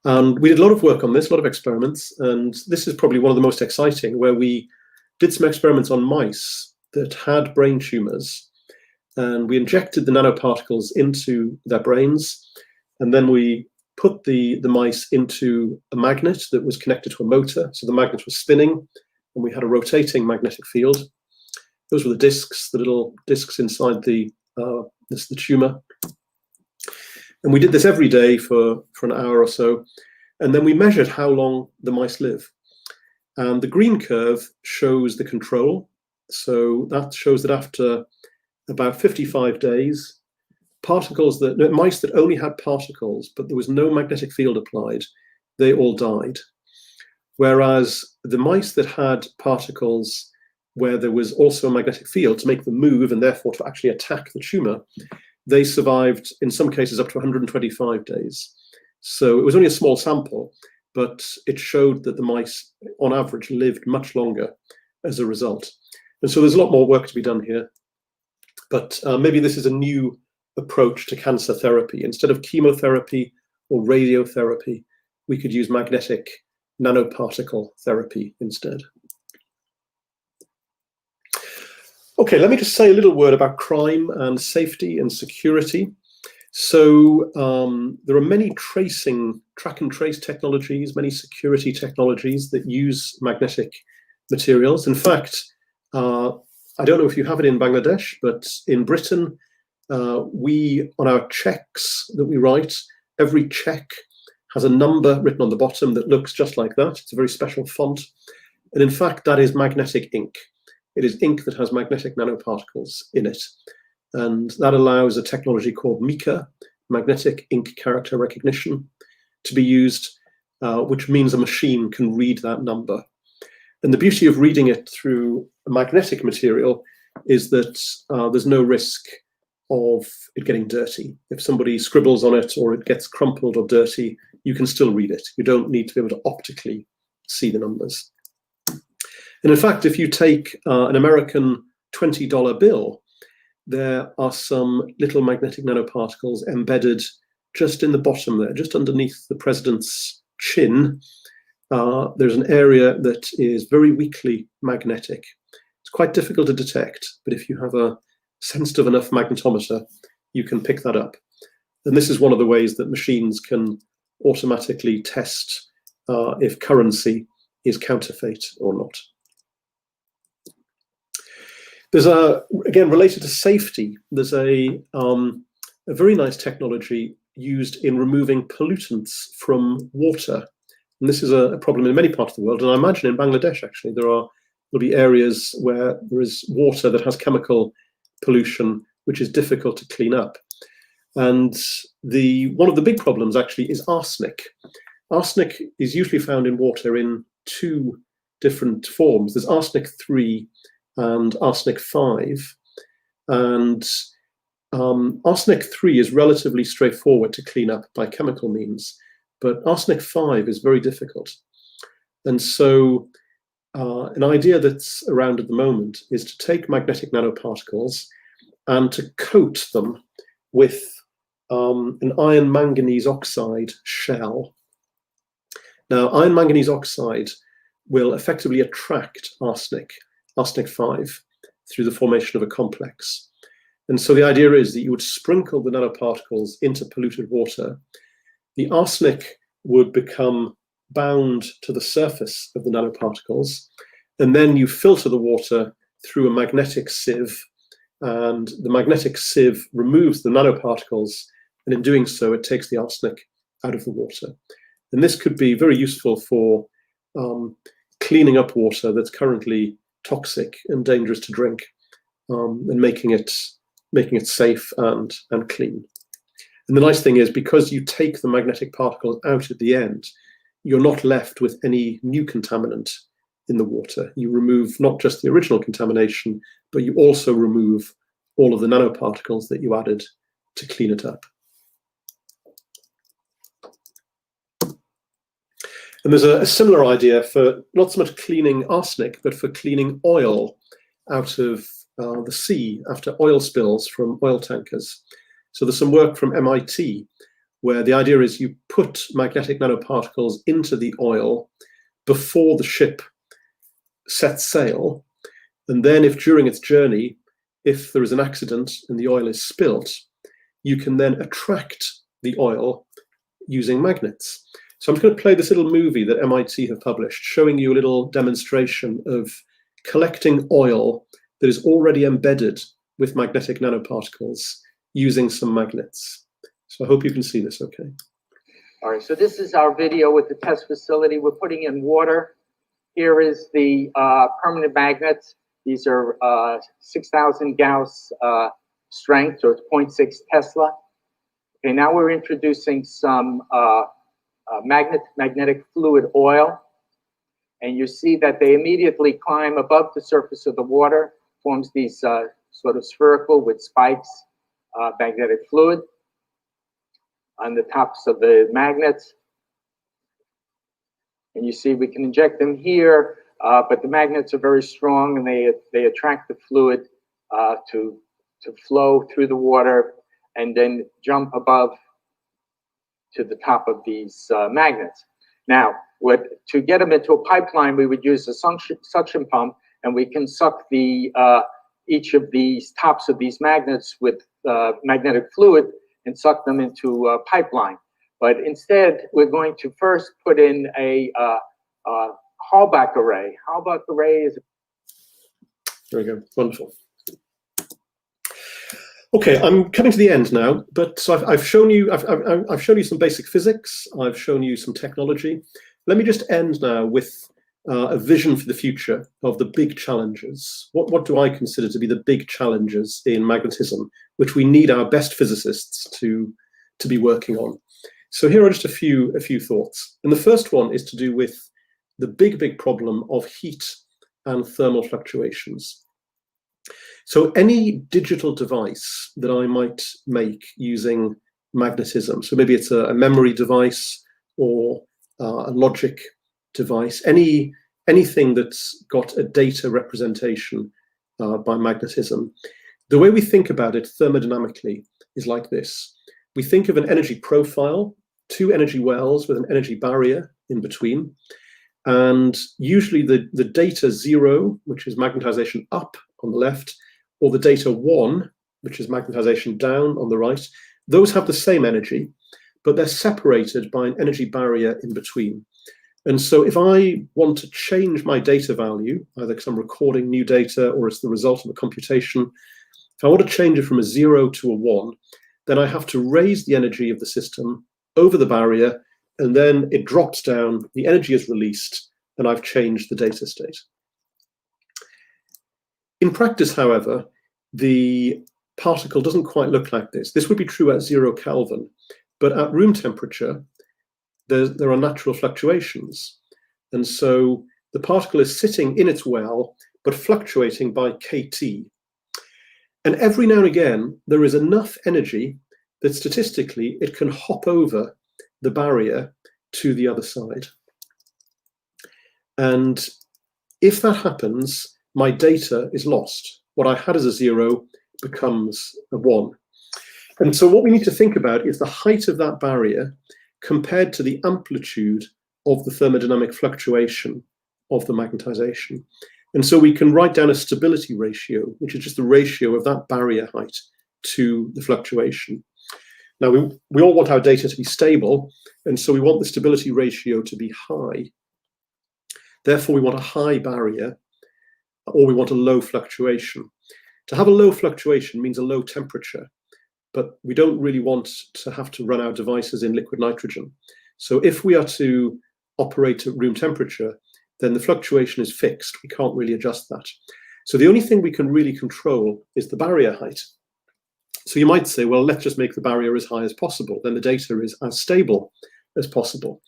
And we did a lot of work on this, a lot of experiments, and this is probably one of the most exciting, where we did some experiments on mice that had brain tumors, and we injected the nanoparticles into their brains, and then we put the mice into a magnet that was connected to a motor, so the magnet was spinning, and we had a rotating magnetic field. Those were the discs, the little discs inside the tumor. And we did this every day for an hour or so. And then we measured how long the mice live. And the green curve shows the control. So that shows that after about 55 days, mice that only had particles, but there was no magnetic field applied, they all died. Whereas the mice that had particles where there was also a magnetic field to make them move and therefore to actually attack the tumor, they survived, in some cases, up to 125 days. So it was only a small sample, but it showed that the mice, on average, lived much longer as a result. And so there's a lot more work to be done here. But maybe this is a new approach to cancer therapy. Instead of chemotherapy or radiotherapy, we could use magnetic nanoparticle therapy instead. Okay, let me just say a little word about crime and safety and security. So there are many track and trace technologies, many security technologies that use magnetic materials. In fact, I don't know if you have it in Bangladesh, but in Britain, we, on our checks that we write, every check has a number written on the bottom that looks just like that. It's a very special font. And in fact, that is magnetic ink. It is ink that has magnetic nanoparticles in it. And that allows a technology called MICA, magnetic ink character recognition, to be used, which means a machine can read that number. And the beauty of reading it through a magnetic material is that there's no risk of it getting dirty. If somebody scribbles on it or it gets crumpled or dirty, you can still read it. You don't need to be able to optically see the numbers. And in fact, if you take an American $20 bill, there are some little magnetic nanoparticles embedded just in the bottom there, just underneath the president's chin. There's an area that is very weakly magnetic. It's quite difficult to detect, but if you have a sensitive enough magnetometer, you can pick that up. And this is one of the ways that machines can automatically test if currency is counterfeit or not. There's again, related to safety, there's a very nice technology used in removing pollutants from water. And this is a problem in many parts of the world. And I imagine in Bangladesh, actually, there'll be areas where there is water that has chemical pollution, which is difficult to clean up. And one of the big problems actually is arsenic. Arsenic is usually found in water in two different forms. There's arsenic 3 and arsenic 5. And arsenic 3 is relatively straightforward to clean up by chemical means, but arsenic 5 is very difficult. And so an idea that's around at the moment is to take magnetic nanoparticles and to coat them with an iron manganese oxide shell. Now, iron manganese oxide will effectively attract arsenic 5, through the formation of a complex. And so the idea is that you would sprinkle the nanoparticles into polluted water. The arsenic would become bound to the surface of the nanoparticles, and then you filter the water through a magnetic sieve, and the magnetic sieve removes the nanoparticles, and in doing so, it takes the arsenic out of the water. And this could be very useful for cleaning up water that's currently toxic and dangerous to drink, and making it safe and clean. And the nice thing is, because you take the magnetic particles out at the end, you're not left with any new contaminant in the water. You remove not just the original contamination, but you also remove all of the nanoparticles that you added to clean it up. And there's a similar idea for not so much cleaning arsenic, but for cleaning oil out of the sea after oil spills from oil tankers. So there's some work from MIT where the idea is you put magnetic nanoparticles into the oil before the ship sets sail. And then if during its journey, if there is an accident and the oil is spilt, you can then attract the oil using magnets. So I'm just going to play this little movie that MIT have published, showing you a little demonstration of collecting oil that is already embedded with magnetic nanoparticles using some magnets. So I hope you can see this okay. All right, so this is our video with the test facility. We're putting in water. Here is the permanent magnets. These are 6,000 Gauss strength, so it's 0.6 Tesla. Okay, now we're introducing some magnetic fluid oil. And you see that they immediately climb above the surface of the water, forms these sort of spherical with spikes magnetic fluid on the tops of the magnets. And you see we can inject them here, but the magnets are very strong and they attract the fluid to flow through the water and then jump above to the top of these magnets. Now, to get them into a pipeline, we would use a suction pump, and we can suck each of these tops of these magnets with magnetic fluid and suck them into a pipeline. But instead, we're going to first put in a Hallback array. Hallback array is... There we go, wonderful. Okay, I'm coming to the end now, but so I've shown you some basic physics. I've shown you some technology. Let me just end now with a vision for the future of the big challenges. What do I consider to be the big challenges in magnetism, which we need our best physicists to be working on? So here are just a few thoughts. And the first one is to do with the big problem of heat and thermal fluctuations. So any digital device that I might make using magnetism, so maybe it's a memory device or a logic device, anything that's got a data representation by magnetism, the way we think about it thermodynamically is like this. We think of an energy profile, 2 energy wells with an energy barrier in between, and usually the data 0, which is magnetization up on the left, or the data 1, which is magnetization down on the right, those have the same energy, but they're separated by an energy barrier in between. And so if I want to change my data value, either because I'm recording new data or it's the result of a computation, if I want to change it from a 0 to a 1, then I have to raise the energy of the system over the barrier, and then it drops down, the energy is released, and I've changed the data state. In practice, however, the particle doesn't quite look like this. This would be true at 0 Kelvin, but at room temperature, there are natural fluctuations. And so the particle is sitting in its well, but fluctuating by kT. And every now and again, there is enough energy that statistically it can hop over the barrier to the other side. And if that happens, my data is lost. What I had as a 0 becomes a 1. And so what we need to think about is the height of that barrier compared to the amplitude of the thermodynamic fluctuation of the magnetization. And so we can write down a stability ratio, which is just the ratio of that barrier height to the fluctuation. Now, we all want our data to be stable, and so we want the stability ratio to be high. Therefore, we want a high barrier, or we want a low fluctuation. To have a low fluctuation means a low temperature, but we don't really want to have to run our devices in liquid nitrogen. So if we are to operate at room temperature, then the fluctuation is fixed. We can't really adjust that. So the only thing we can really control is the barrier height. So you might say, well, let's just make the barrier as high as possible. Then the data is as stable as possible.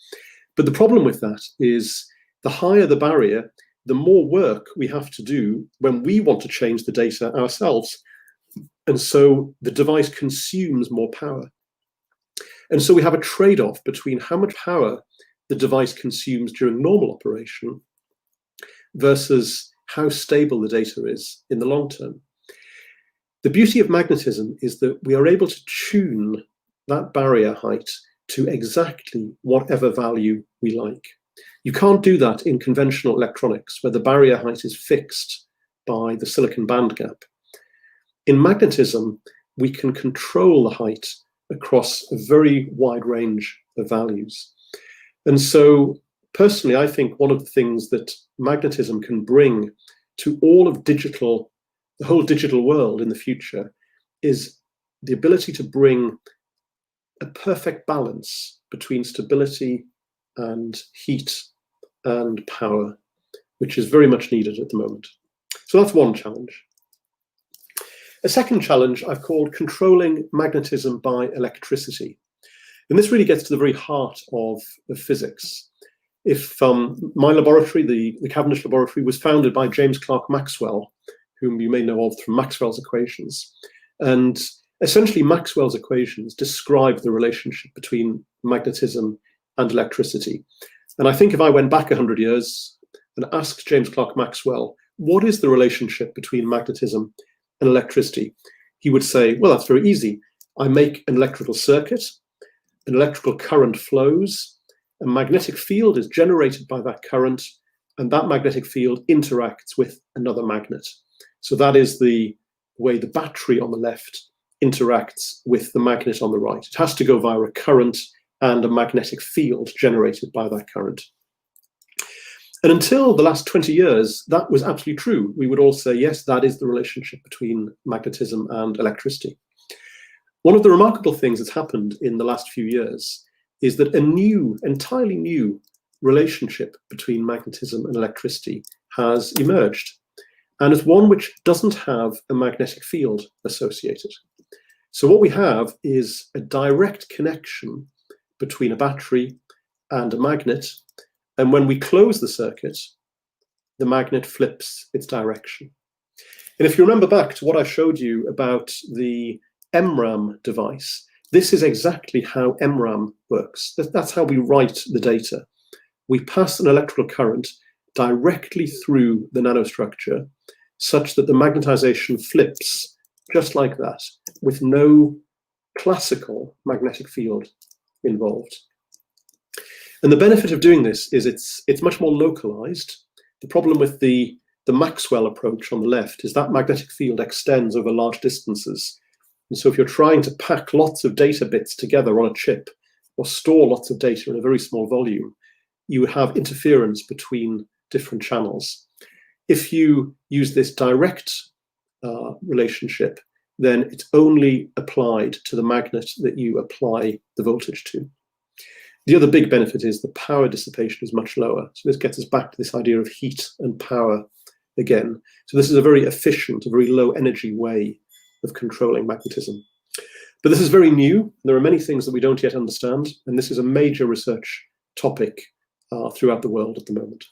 But the problem with that is the higher the barrier, the more work we have to do when we want to change the data ourselves. And so the device consumes more power. And so we have a trade-off between how much power the device consumes during normal operation versus how stable the data is in the long term. The beauty of magnetism is that we are able to tune that barrier height to exactly whatever value we like. You can't do that in conventional electronics, where the barrier height is fixed by the silicon band gap. In magnetism, we can control the height across a very wide range of values. And so, personally, I think one of the things that magnetism can bring to all of digital, the whole digital world in the future, is the ability to bring a perfect balance between stability and heat and power, which is very much needed at the moment. So that's one challenge. A second challenge I've called controlling magnetism by electricity. And this really gets to the very heart of physics. If my laboratory, the Cavendish laboratory, was founded by James Clerk Maxwell, whom you may know of from Maxwell's equations. And essentially Maxwell's equations describe the relationship between magnetism and electricity. And I think if I went back 100 years and asked James Clerk Maxwell, what is the relationship between magnetism and electricity? He would say, well, that's very easy. I make an electrical circuit, an electrical current flows, a magnetic field is generated by that current, and that magnetic field interacts with another magnet. So that is the way the battery on the left interacts with the magnet on the right. It has to go via a current and a magnetic field generated by that current. And until the last 20 years, that was absolutely true. We would all say, yes, that is the relationship between magnetism and electricity. One of the remarkable things that's happened in the last few years is that a new, entirely new relationship between magnetism and electricity has emerged. And it's one which doesn't have a magnetic field associated. So what we have is a direct connection between a battery and a magnet. And when we close the circuit, the magnet flips its direction. And if you remember back to what I showed you about the MRAM device, this is exactly how MRAM works. That's how we write the data. We pass an electrical current directly through the nanostructure such that the magnetization flips just like that, with no classical magnetic field involved. And the benefit of doing this is it's much more localized. The problem with the Maxwell approach on the left is that magnetic field extends over large distances. And so if you're trying to pack lots of data bits together on a chip or store lots of data in a very small volume, you would have interference between different channels. If you use this direct relationship, then it's only applied to the magnet that you apply the voltage to. The other big benefit is the power dissipation is much lower. So this gets us back to this idea of heat and power again. So this is a very efficient, a very low energy way of controlling magnetism. But this is very new. There are many things that we don't yet understand, and this is a major research topic throughout the world at the moment.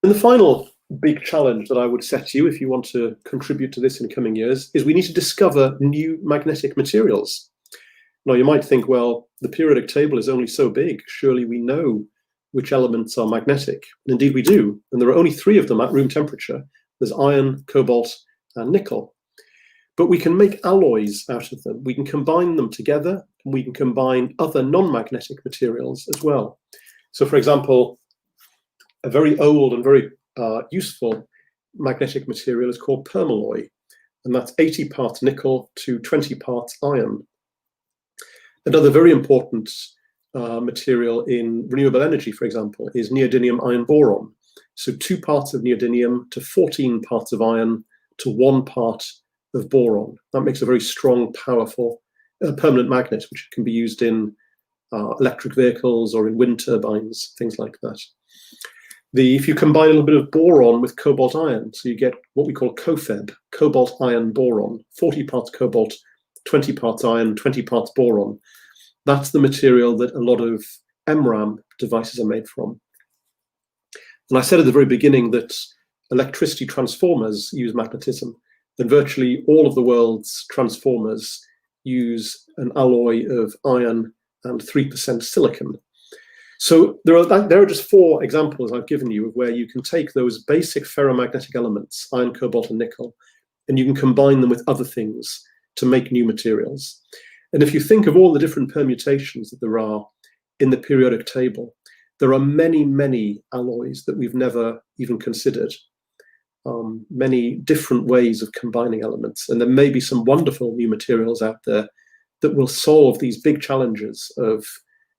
And the final big challenge that I would set you if you want to contribute to this in coming years is we need to discover new magnetic materials. Now you might think, well, the periodic table is only so big. Surely we know which elements are magnetic. And indeed we do. And there are only 3 of them at room temperature. There's iron, cobalt, and nickel. But we can make alloys out of them. We can combine them together, and we can combine other non-magnetic materials as well. So for example, a very old and very useful magnetic material is called permalloy, and that's 80 parts nickel to 20 parts iron. Another very important material in renewable energy, for example, is neodymium iron boron. So 2 parts of neodymium to 14 parts of iron to 1 part of boron. That makes a very strong, powerful permanent magnet, which can be used in electric vehicles or in wind turbines, things like that. If you combine a little bit of boron with cobalt iron, so you get what we call CoFeb, cobalt iron boron, 40 parts cobalt, 20 parts iron, 20 parts boron. That's the material that a lot of MRAM devices are made from. And I said at the very beginning that electricity transformers use magnetism, and virtually all of the world's transformers use an alloy of iron and 3% silicon. So there are just 4 examples I've given you of where you can take those basic ferromagnetic elements, iron, cobalt, and nickel, and you can combine them with other things to make new materials. And if you think of all the different permutations that there are in the periodic table, there are many, many alloys that we've never even considered, many different ways of combining elements. And there may be some wonderful new materials out there that will solve these big challenges of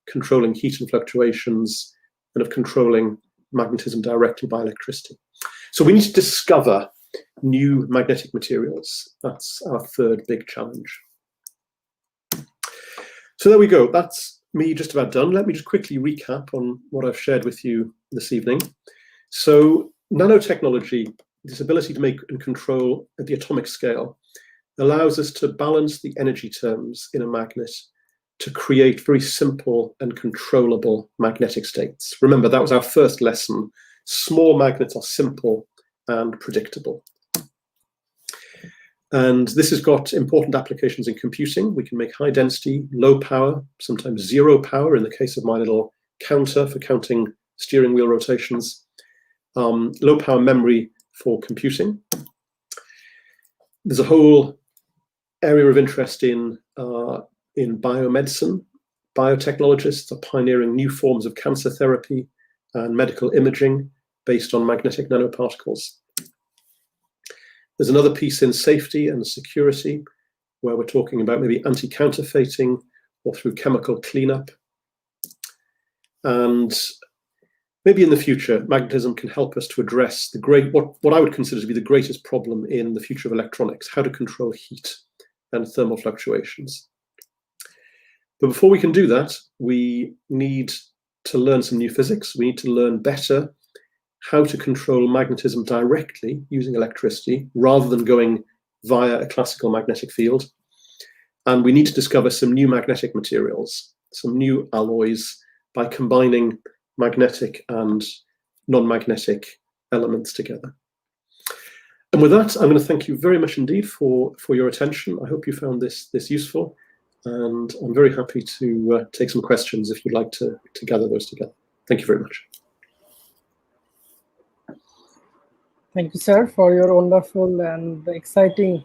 controlling heat and fluctuations and of controlling magnetism directly by electricity. So we need to discover new magnetic materials. That's our 3rd big challenge. So there we go. That's me just about done. Let me just quickly recap on what I've shared with you this evening. So nanotechnology, this ability to make and control at the atomic scale, allows us to balance the energy terms in a magnet to create very simple and controllable magnetic states. Remember, that was our first lesson. Small magnets are simple and predictable. And this has got important applications in computing. We can make high density, low power, sometimes 0 power in the case of my little counter for counting steering wheel rotations, low power memory for computing. There's a whole area of interest in biomedicine. Biotechnologists are pioneering new forms of cancer therapy and medical imaging based on magnetic nanoparticles. There's another piece in safety and security where we're talking about maybe anti-counterfeiting or through chemical cleanup. And maybe in the future, magnetism can help us to address what I would consider to be the greatest problem in the future of electronics, how to control heat and thermal fluctuations. But before we can do that, we need to learn some new physics. We need to learn better how to control magnetism directly using electricity rather than going via a classical magnetic field. And we need to discover some new magnetic materials, some new alloys by combining magnetic and non-magnetic elements together. And with that, I'm going to thank you very much indeed for your attention. I hope you found this useful. And I'm very happy to take some questions if you'd like to gather those together. Thank you very much. Thank you, sir, for your wonderful and exciting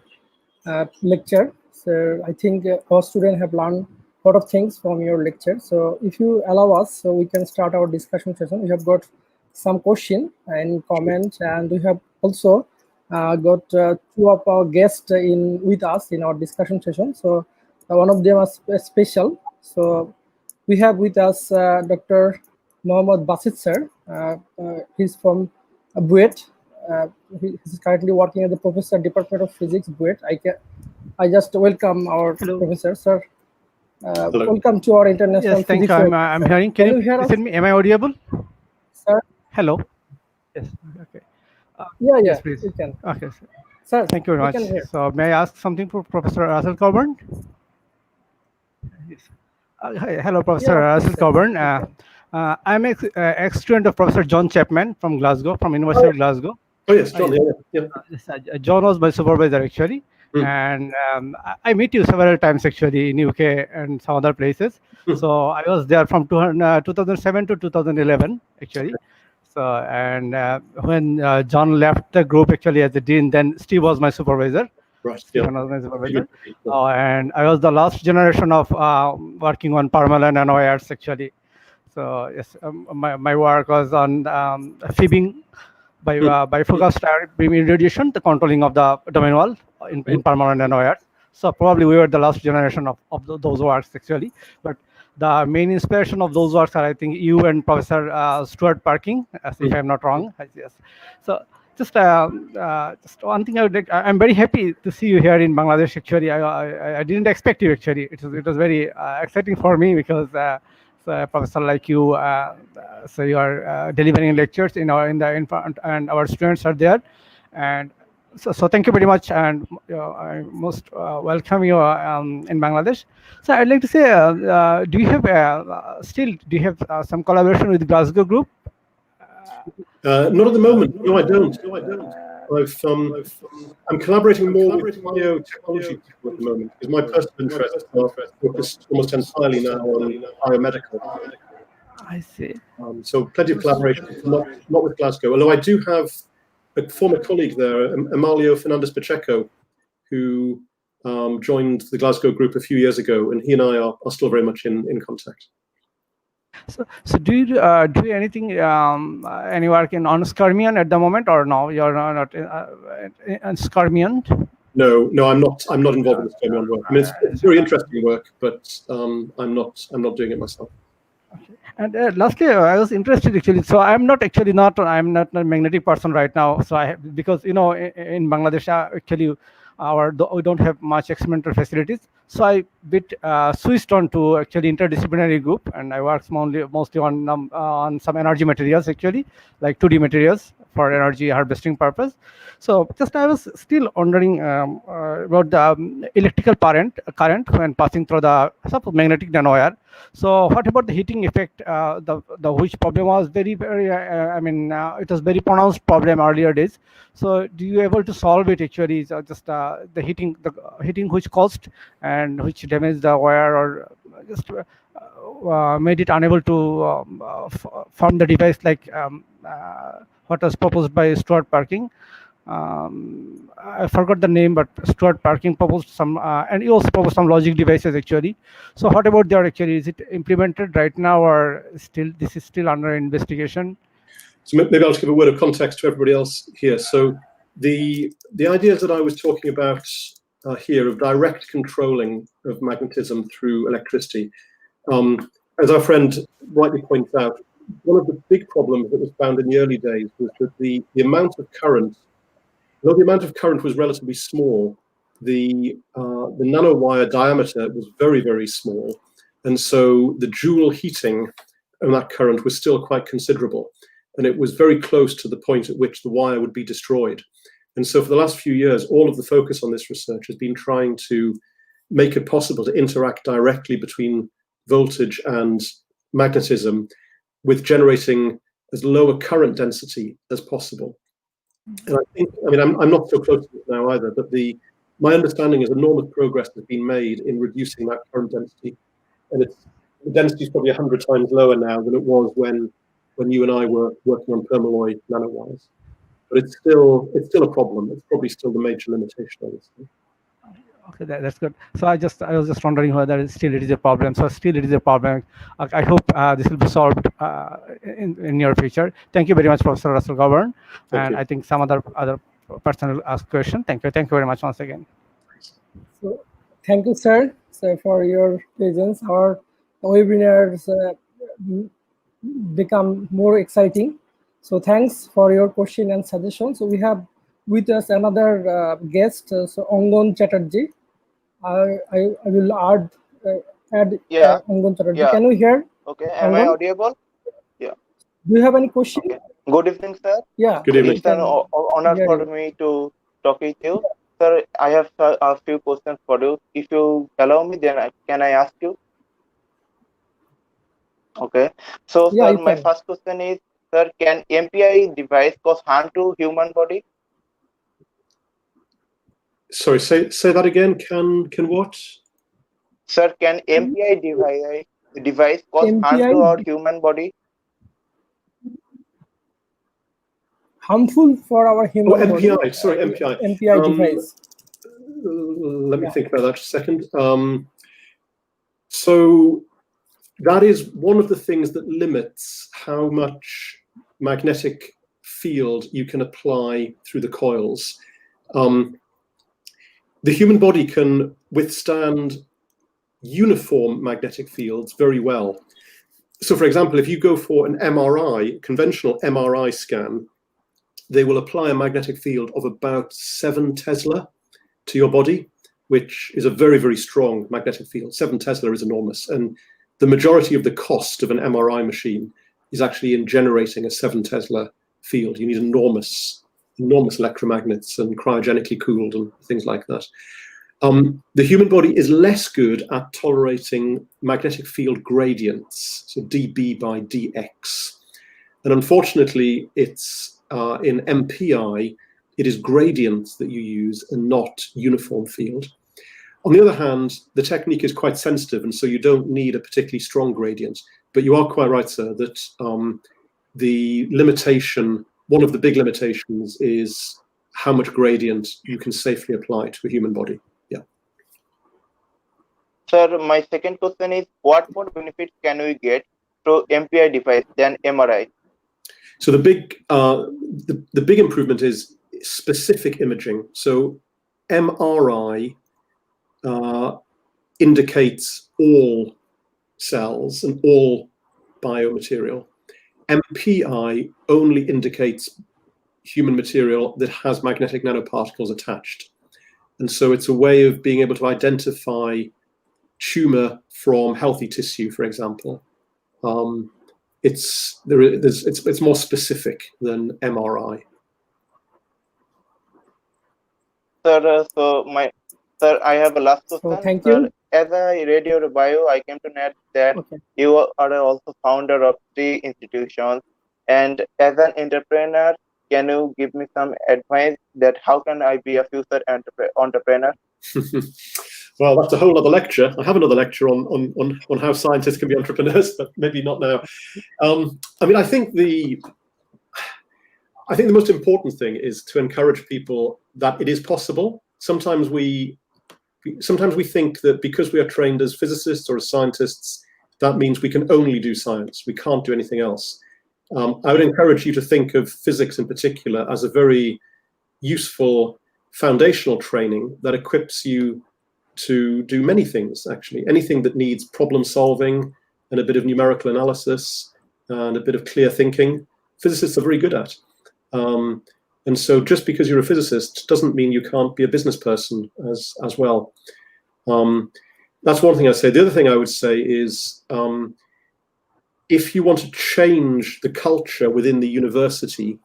lecture. So I think our students have learned a lot of things from your lecture. So if you allow us, so we can start our discussion session. We have got some question and comment, and we have also got 2 of our guests with us in our discussion session. So one of them is special. So we have with us Dr. Mohammad Basit, sir. He's from Buet. He's currently working as the professor, Department of Physics, Buet. I just welcome our professor, sir. Welcome to our international. Yes, thank you. I'm hearing. Can you hear me? Am I audible? Sir. Hello. Yes. Okay. Yeah. Yes, please. You can. Okay, sir. Thank you very much. So may I ask something for Professor Russell Cowburn? Yes. Hello, Professor Russell Cowburn. I'm an ex-student of Professor John Chapman from Glasgow, from University of Glasgow. Oh yes, John. Yeah. John was my supervisor actually. And I met you several times actually in UK and some other places. So I was there from 2007 to 2011 actually. So and when John left the group actually as the dean, then Steve was my supervisor. Right. Stephen was my supervisor. And I was the last generation of working on permanent nanowires actually. So yes, my work was on fibbing by focused beam irradiation, the controlling of the domain wall in permanent nanowires. So probably we were the last generation of those works actually. But the main inspiration of those works are, I think, you and Professor Stuart Parking, if I'm not wrong. Yes. So just one thing I would like. I'm very happy to see you here in Bangladesh. Actually, I didn't expect you. Actually, it was very exciting for me because. So a professor like you, so you are delivering lectures in front, and our students are there, and so thank you very much, and I most welcome you in Bangladesh. So I'd like to say, do you have some collaboration with Glasgow Group? Not at the moment. No, I don't. I'm collaborating more with biotechnology people at the moment because my personal interests are focused almost entirely now on biomedical. I see. So plenty of collaboration, not with Glasgow. Although I do have a former colleague there, Amalio Fernandez Pacheco, who joined the Glasgow group a few years ago, and he and I are still very much in contact. So do you do anything, any work on Skyrmion at the moment, or no? You're not on Skyrmion? No, I'm not involved in the Skyrmion work. I mean, it's very interesting work, but I'm not doing it myself. Okay. And lastly, I was interested actually. So I'm not a magnetic person right now. So because in Bangladesh actually we don't have much experimental facilities. So I switched on to actually interdisciplinary group, and I work mostly on some energy materials actually, like 2D materials for energy harvesting purpose. So just I was still wondering about the electrical current when passing through the magnetic nanowire. So what about the heating effect? The which problem was very it was very pronounced problem earlier days. So do you able to solve it actually? Just the heating which caused and which damaged the wire, or just made it unable to form the device like what was proposed by Stuart Parking. I forgot the name, but Stuart Parking proposed some, and he also proposed some logic devices actually. So what about that actually? Is it implemented right now, or this is still under investigation? So maybe I'll just give a word of context to everybody else here. So the ideas that I was talking about here of direct controlling of magnetism through electricity, as our friend rightly points out, one of the big problems that was found in the early days was that the amount of current, though the amount of current was relatively small, the nanowire diameter was very, very small. And so the joule heating of that current was still quite considerable. And it was very close to the point at which the wire would be destroyed. And so for the last few years, all of the focus on this research has been trying to make it possible to interact directly between voltage and magnetism with generating as low a current density as possible. And I think, I'm not so close to it now either, but my understanding is enormous progress has been made in reducing that current density. And the density is probably 100 times lower now than it was when you and I were working on permalloy nanowires. But it's still a problem. It's probably still the major limitation, I would say. Okay, that's good. So I was just wondering whether it is a problem. So still it is a problem. I hope this will be solved in near future. Thank you very much, Professor Russell Cowburn. And I think some other person will ask question. Thank you very much once again. So thank you, sir, for your presence. Our webinars become more exciting. So thanks for your question and suggestion. So we have with us another guest, so Angon Chatterjee. I will add Angon Chatterjee. Yeah. Can you hear? Okay. Am I audible? Yeah. Do you have any question? Okay. Good evening, sir. Yeah. Good evening. It's an honor for me to talk with you. Sir, I have a few questions for you. If you allow me, then can I ask you? Okay. So, Yeah, sir, my first question is, sir, can MPI device cause harm to human body? Sorry, say that again. Can what? Sir, can MPI device cause harm to our human body? Harmful for our human body. MPI. Sorry, MPI. MPI device. Let me think about that a second. So that is one of the things that limits how much magnetic field you can apply through the coils. The human body can withstand uniform magnetic fields very well. So for example, if you go for an MRI, conventional MRI scan, they will apply a magnetic field of about 7 Tesla to your body, which is a very, very strong magnetic field. 7 Tesla is enormous. And the majority of the cost of an MRI machine is actually in generating a 7 Tesla field. You need enormous electromagnets and cryogenically cooled and things like that. The human body is less good at tolerating magnetic field gradients, so dB by dx. And unfortunately, it's in MPI, it is gradients that you use and not uniform field. On the other hand, the technique is quite sensitive, and so you don't need a particularly strong gradient. But you are quite right, sir, that the limitation, one of the big limitations is how much gradient you can safely apply to a human body. Yeah. Sir, my second question is, what more benefits can we get through MPI device than MRI? So the big improvement is specific imaging. So MRI indicates all cells and all biomaterial. MPI only indicates human material that has magnetic nanoparticles attached. And so it's a way of being able to identify tumor from healthy tissue, for example. It's more specific than MRI. Sir, sir, I have a last question. So thank Sir, you. as I read your bio, I came to know that you are also founder of 3 institutions. And as an entrepreneur, can you give me some advice that how can I be a future entrepreneur? Well, that's a whole other lecture. I have another lecture on how scientists can be entrepreneurs, but maybe not now. I mean, I think the most important thing is to encourage people that it is possible. Sometimes we think that because we are trained as physicists or as scientists, that means we can only do science. We can't do anything else. I would encourage you to think of physics in particular as a very useful foundational training that equips you to do many things, actually. Anything that needs problem solving and a bit of numerical analysis and a bit of clear thinking, physicists are very good at. And so just because you're a physicist doesn't mean you can't be a business person as well. That's one thing I'd say. The other thing I would say is if you want to change the culture within the university,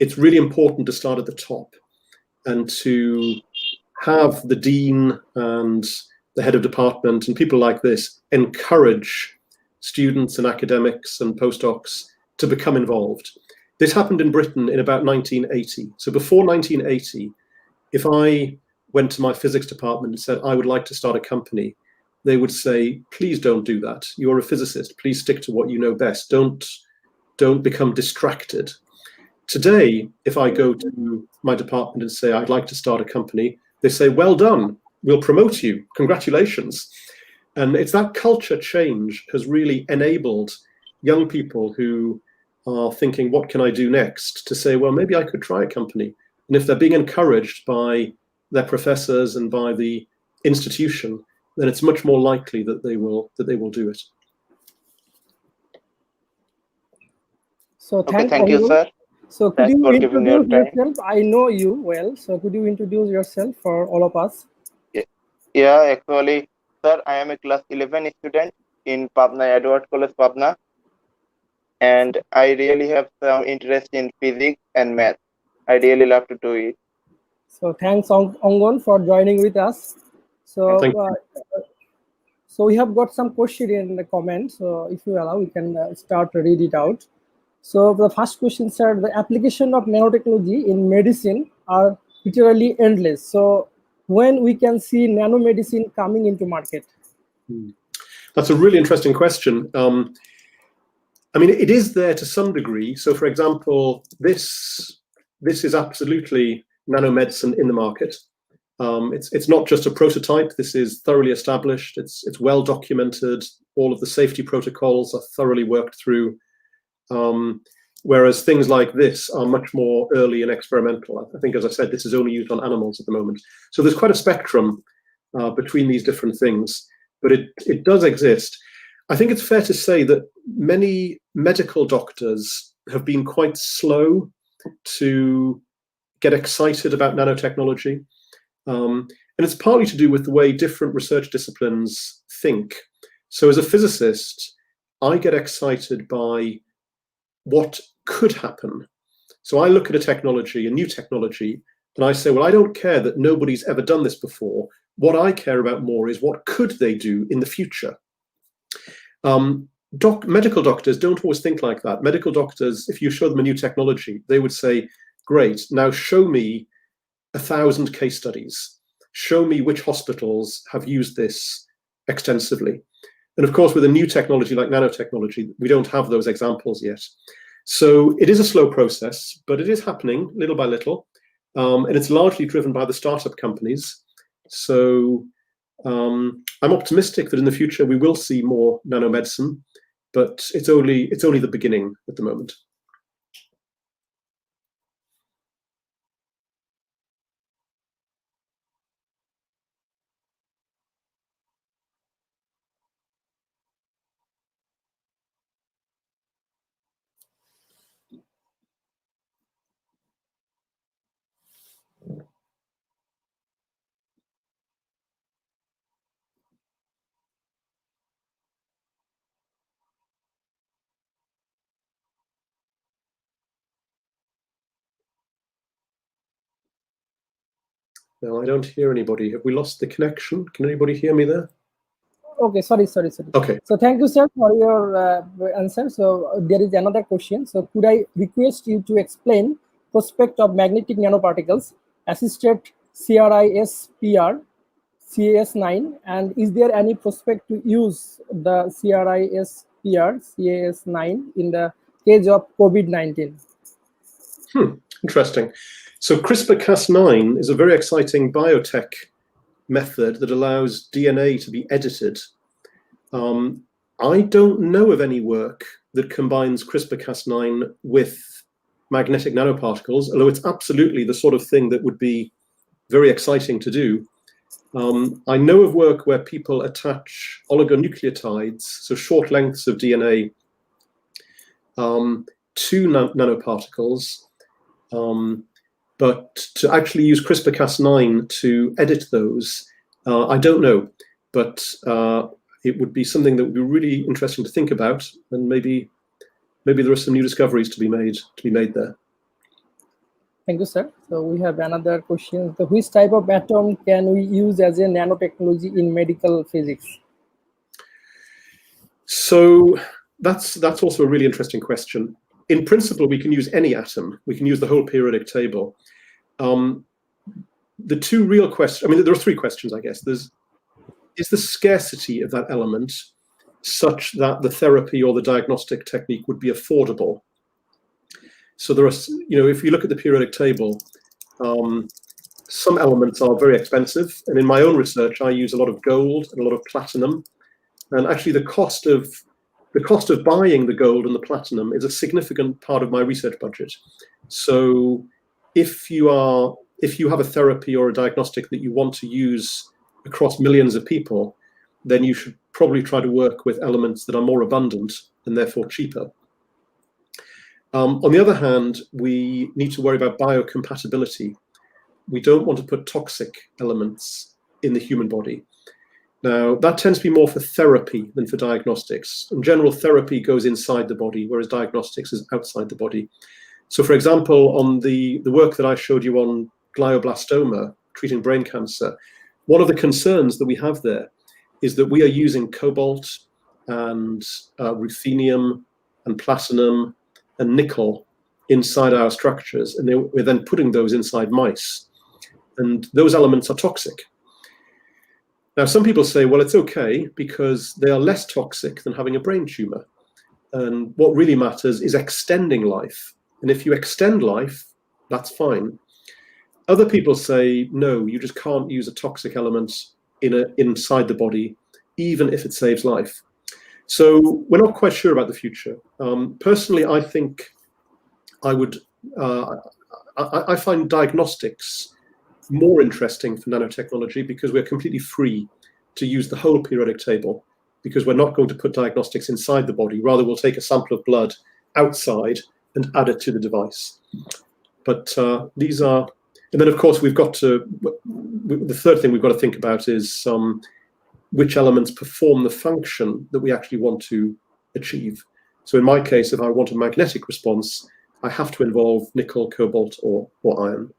it's really important to start at the top and to have the dean and the head of department and people like this encourage students and academics and postdocs to become involved. This happened in Britain in about 1980. So before 1980, if I went to my physics department and said, I would like to start a company, they would say, please don't do that. You're a physicist. Please stick to what you know best. Don't become distracted. Today, if I go to my department and say, I'd like to start a company, they say, well done, we'll promote you, congratulations. And it's that culture change has really enabled young people who are thinking, what can I do next? To say, well, maybe I could try a company. And if they're being encouraged by their professors and by the institution, then it's much more likely that they will do it. So Thank you, sir. So could you introduce yourself? I know you well, so could you introduce yourself for all of us? Yeah, actually, sir, I am a class 11 student in Pabna, Edward College, Pabna. And I really have some interest in physics and math. I really love to do it. So thanks, Ongon, for joining with us. So, so we have got some question in the comments. So if you allow, we can start to read it out. So the first question, sir, the application of nanotechnology in medicine are literally endless. So when we can see nanomedicine coming into market? That's a really interesting question. I mean, it is there to some degree. So, for example, this is absolutely nanomedicine in the market. It's not just a prototype. This is thoroughly established. It's well documented. All of the safety protocols are thoroughly worked through. Whereas things like this are much more early and experimental. I think, as I said, this is only used on animals at the moment. So there's quite a spectrum between these different things, but it does exist. I think it's fair to say that many medical doctors have been quite slow to get excited about nanotechnology. And it's partly to do with the way different research disciplines think. So as a physicist, I get excited by what could happen. So I look at a technology, a new technology, and I say, well, I don't care that nobody's ever done this before. What I care about more is what could they do in the future? Medical doctors don't always think like that. Medical doctors, if you show them a new technology, they would say, great, now show me 1,000 case studies. Show me which hospitals have used this extensively. And of course, with a new technology like nanotechnology, we don't have those examples yet. So it is a slow process, but it is happening little by little. And it's largely driven by the startup companies. So I'm optimistic that in the future we will see more nanomedicine, but it's only the beginning at the moment. No, I don't hear anybody. Have we lost the connection? Can anybody hear me there? Okay, sorry. Okay. So thank you, sir, for your answer. So there is another question. So could I request you to explain prospect of magnetic nanoparticles, assisted CRISPR, CAS9, and is there any prospect to use the CRISPR, CAS9 in the case of COVID-19? Interesting. So CRISPR-Cas9 is a very exciting biotech method that allows DNA to be edited. I don't know of any work that combines CRISPR-Cas9 with magnetic nanoparticles, although it's absolutely the sort of thing that would be very exciting to do. I know of work where people attach oligonucleotides, so short lengths of DNA, to nanoparticles, but to actually use CRISPR-Cas9 to edit those, I don't know, but it would be something that would be really interesting to think about, and maybe there are some new discoveries to be made there. Thank you, sir. So we have another question. So which type of atom can we use as a nanotechnology in medical physics? So that's also a really interesting question. In principle, we can use any atom. We can use the whole periodic table. The two real questions, I mean, there are three questions, I guess. Is the scarcity of that element such that the therapy or the diagnostic technique would be affordable? So there are, if you look at the periodic table, some elements are very expensive. And in my own research, I use a lot of gold and a lot of platinum. And actually the cost of buying the gold and the platinum is a significant part of my research budget. So if you have a therapy or a diagnostic that you want to use across millions of people, then you should probably try to work with elements that are more abundant and therefore cheaper. On the other hand, we need to worry about biocompatibility. We don't want to put toxic elements in the human body. Now, that tends to be more for therapy than for diagnostics. In general, therapy goes inside the body, whereas diagnostics is outside the body. So, for example, on the work that I showed you on glioblastoma, treating brain cancer, one of the concerns that we have there is that we are using cobalt and ruthenium and platinum and nickel inside our structures, and we're then putting those inside mice. and those elements are toxic. Now, some people say, well, it's okay because they are less toxic than having a brain tumor. And what really matters is extending life. And if you extend life, that's fine. Other people say, no, you just can't use a toxic element inside the body, even if it saves life. So we're not quite sure about the future. Personally, I think I find diagnostics more interesting for nanotechnology because we're completely free to use the whole periodic table, because we're not going to put diagnostics inside the body. Rather, we'll take a sample of blood outside and add it to the device. But these are, and then of course we've got to, the third thing we've got to think about is which elements perform the function that we actually want to achieve. So in my case, if I want a magnetic response, I have to involve nickel, cobalt, or iron.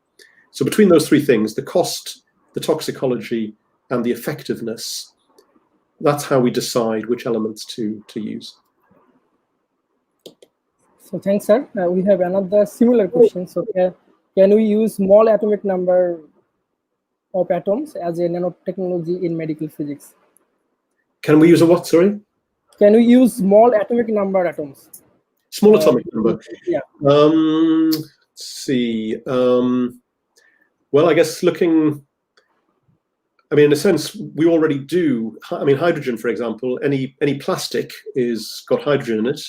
So between those three things, the cost, the toxicology, and the effectiveness, that's how we decide which elements to use. So thanks, sir. We have another similar question. So can we use small atomic number of atoms as a nanotechnology in medical physics? Can we use a what, sorry? Can we use small atomic number atoms? Small atomic number? Yeah. Let's see. Well, I guess looking, I mean, in a sense, we already do. I mean, hydrogen, for example, any plastic is got hydrogen in it.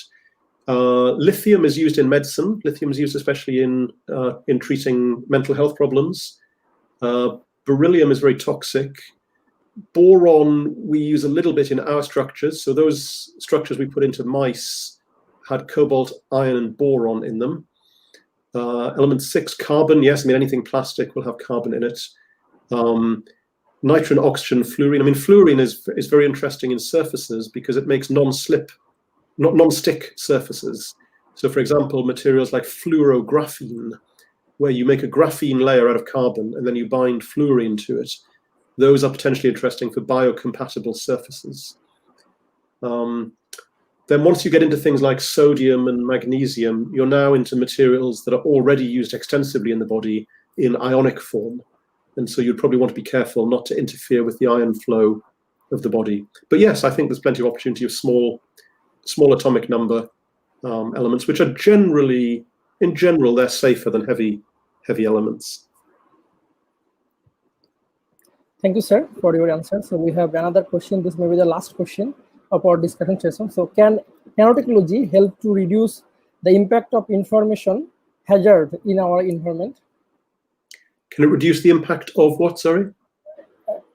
Lithium is used in medicine. Lithium is used especially in treating mental health problems. Beryllium is very toxic. Boron we use a little bit in our structures. So those structures we put into mice had cobalt, iron, and boron in them. Element 6, carbon, yes, I mean, anything plastic will have carbon in it. Nitrogen, oxygen, fluorine. I mean, fluorine is very interesting in surfaces because it makes non-stick surfaces. So for example, materials like fluorographene, where you make a graphene layer out of carbon and then you bind fluorine to it. Those are potentially interesting for biocompatible surfaces. Then once you get into things like sodium and magnesium, you're now into materials that are already used extensively in the body in ionic form. And so you'd probably want to be careful not to interfere with the ion flow of the body. But yes, I think there's plenty of opportunity of small atomic number elements, which are generally, in general, they're safer than heavy elements. Thank you, sir, for your answer. So we have another question. This may be the last question of our discussion session. So can nanotechnology help to reduce the impact of information hazard in our environment? Can it reduce the impact of what, sorry?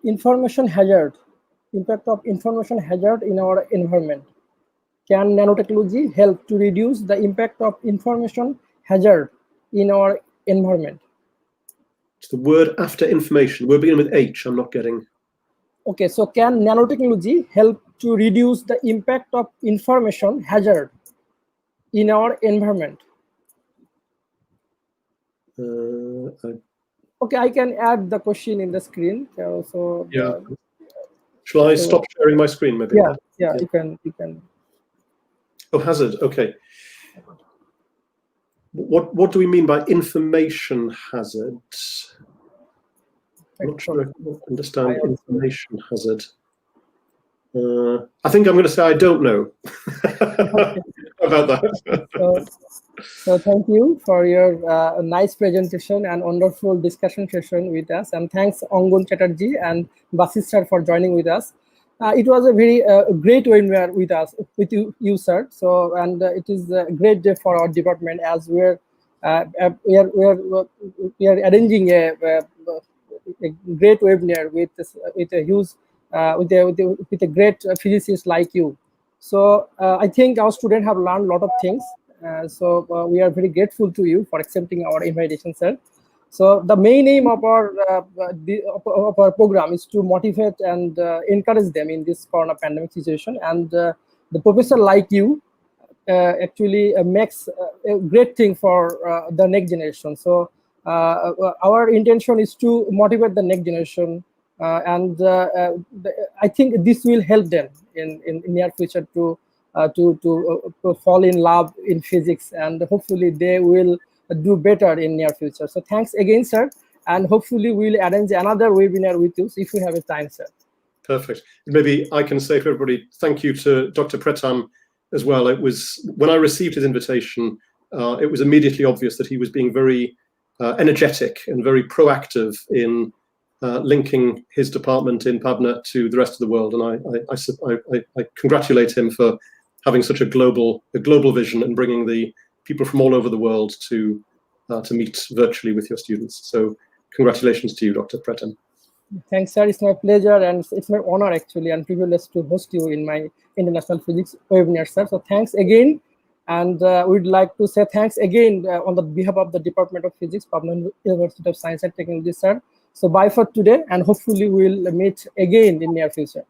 Information hazard, impact of information hazard in our environment. Can nanotechnology help to reduce the impact of information hazard in our environment? It's the word after information. We're beginning with H, I'm not getting. Okay, so can nanotechnology help to reduce the impact of information hazard in our environment? Okay, I can add the question in the screen. So yeah. Shall I stop sharing my screen, maybe? Yeah, you can. Oh, hazard. Okay. What do we mean by information hazard? I'm not sure I understand information hazard. I think I'm going to say I don't know about that. So thank you for your nice presentation and wonderful discussion session with us. And thanks Angon Chatterjee and Basis sir for joining with us. It was a very great webinar with you, sir. So and it is a great day for our department as we are arranging a great webinar with a great physicist like you. So I think our students have learned a lot of things. So we are very grateful to you for accepting our invitation, sir. So the main aim of our program is to motivate and encourage them in this corona pandemic situation. And the professor like you actually makes a great thing for the next generation. So our intention is to motivate the next generation, and I think this will help them in near future to fall in love in physics, and hopefully they will do better in near future. So thanks again, sir, and hopefully we'll arrange another webinar with you if we have a time, sir. Perfect. Maybe I can say for everybody, thank you to Dr. Pretam as well. It was, when I received his invitation, it was immediately obvious that he was being very energetic and very proactive in linking his department in Pabna to the rest of the world. And I congratulate him for having such a global vision and bringing the people from all over the world to meet virtually with your students. So congratulations to you, Dr. Pretam. Thanks, sir. It's my pleasure and it's my honor actually and privilege to host you in my International Physics webinar, sir. So thanks again. And we'd like to say thanks again on the behalf of the Department of Physics, Pabna University of Science and Technology, sir. So bye for today, and hopefully we'll meet again in near future.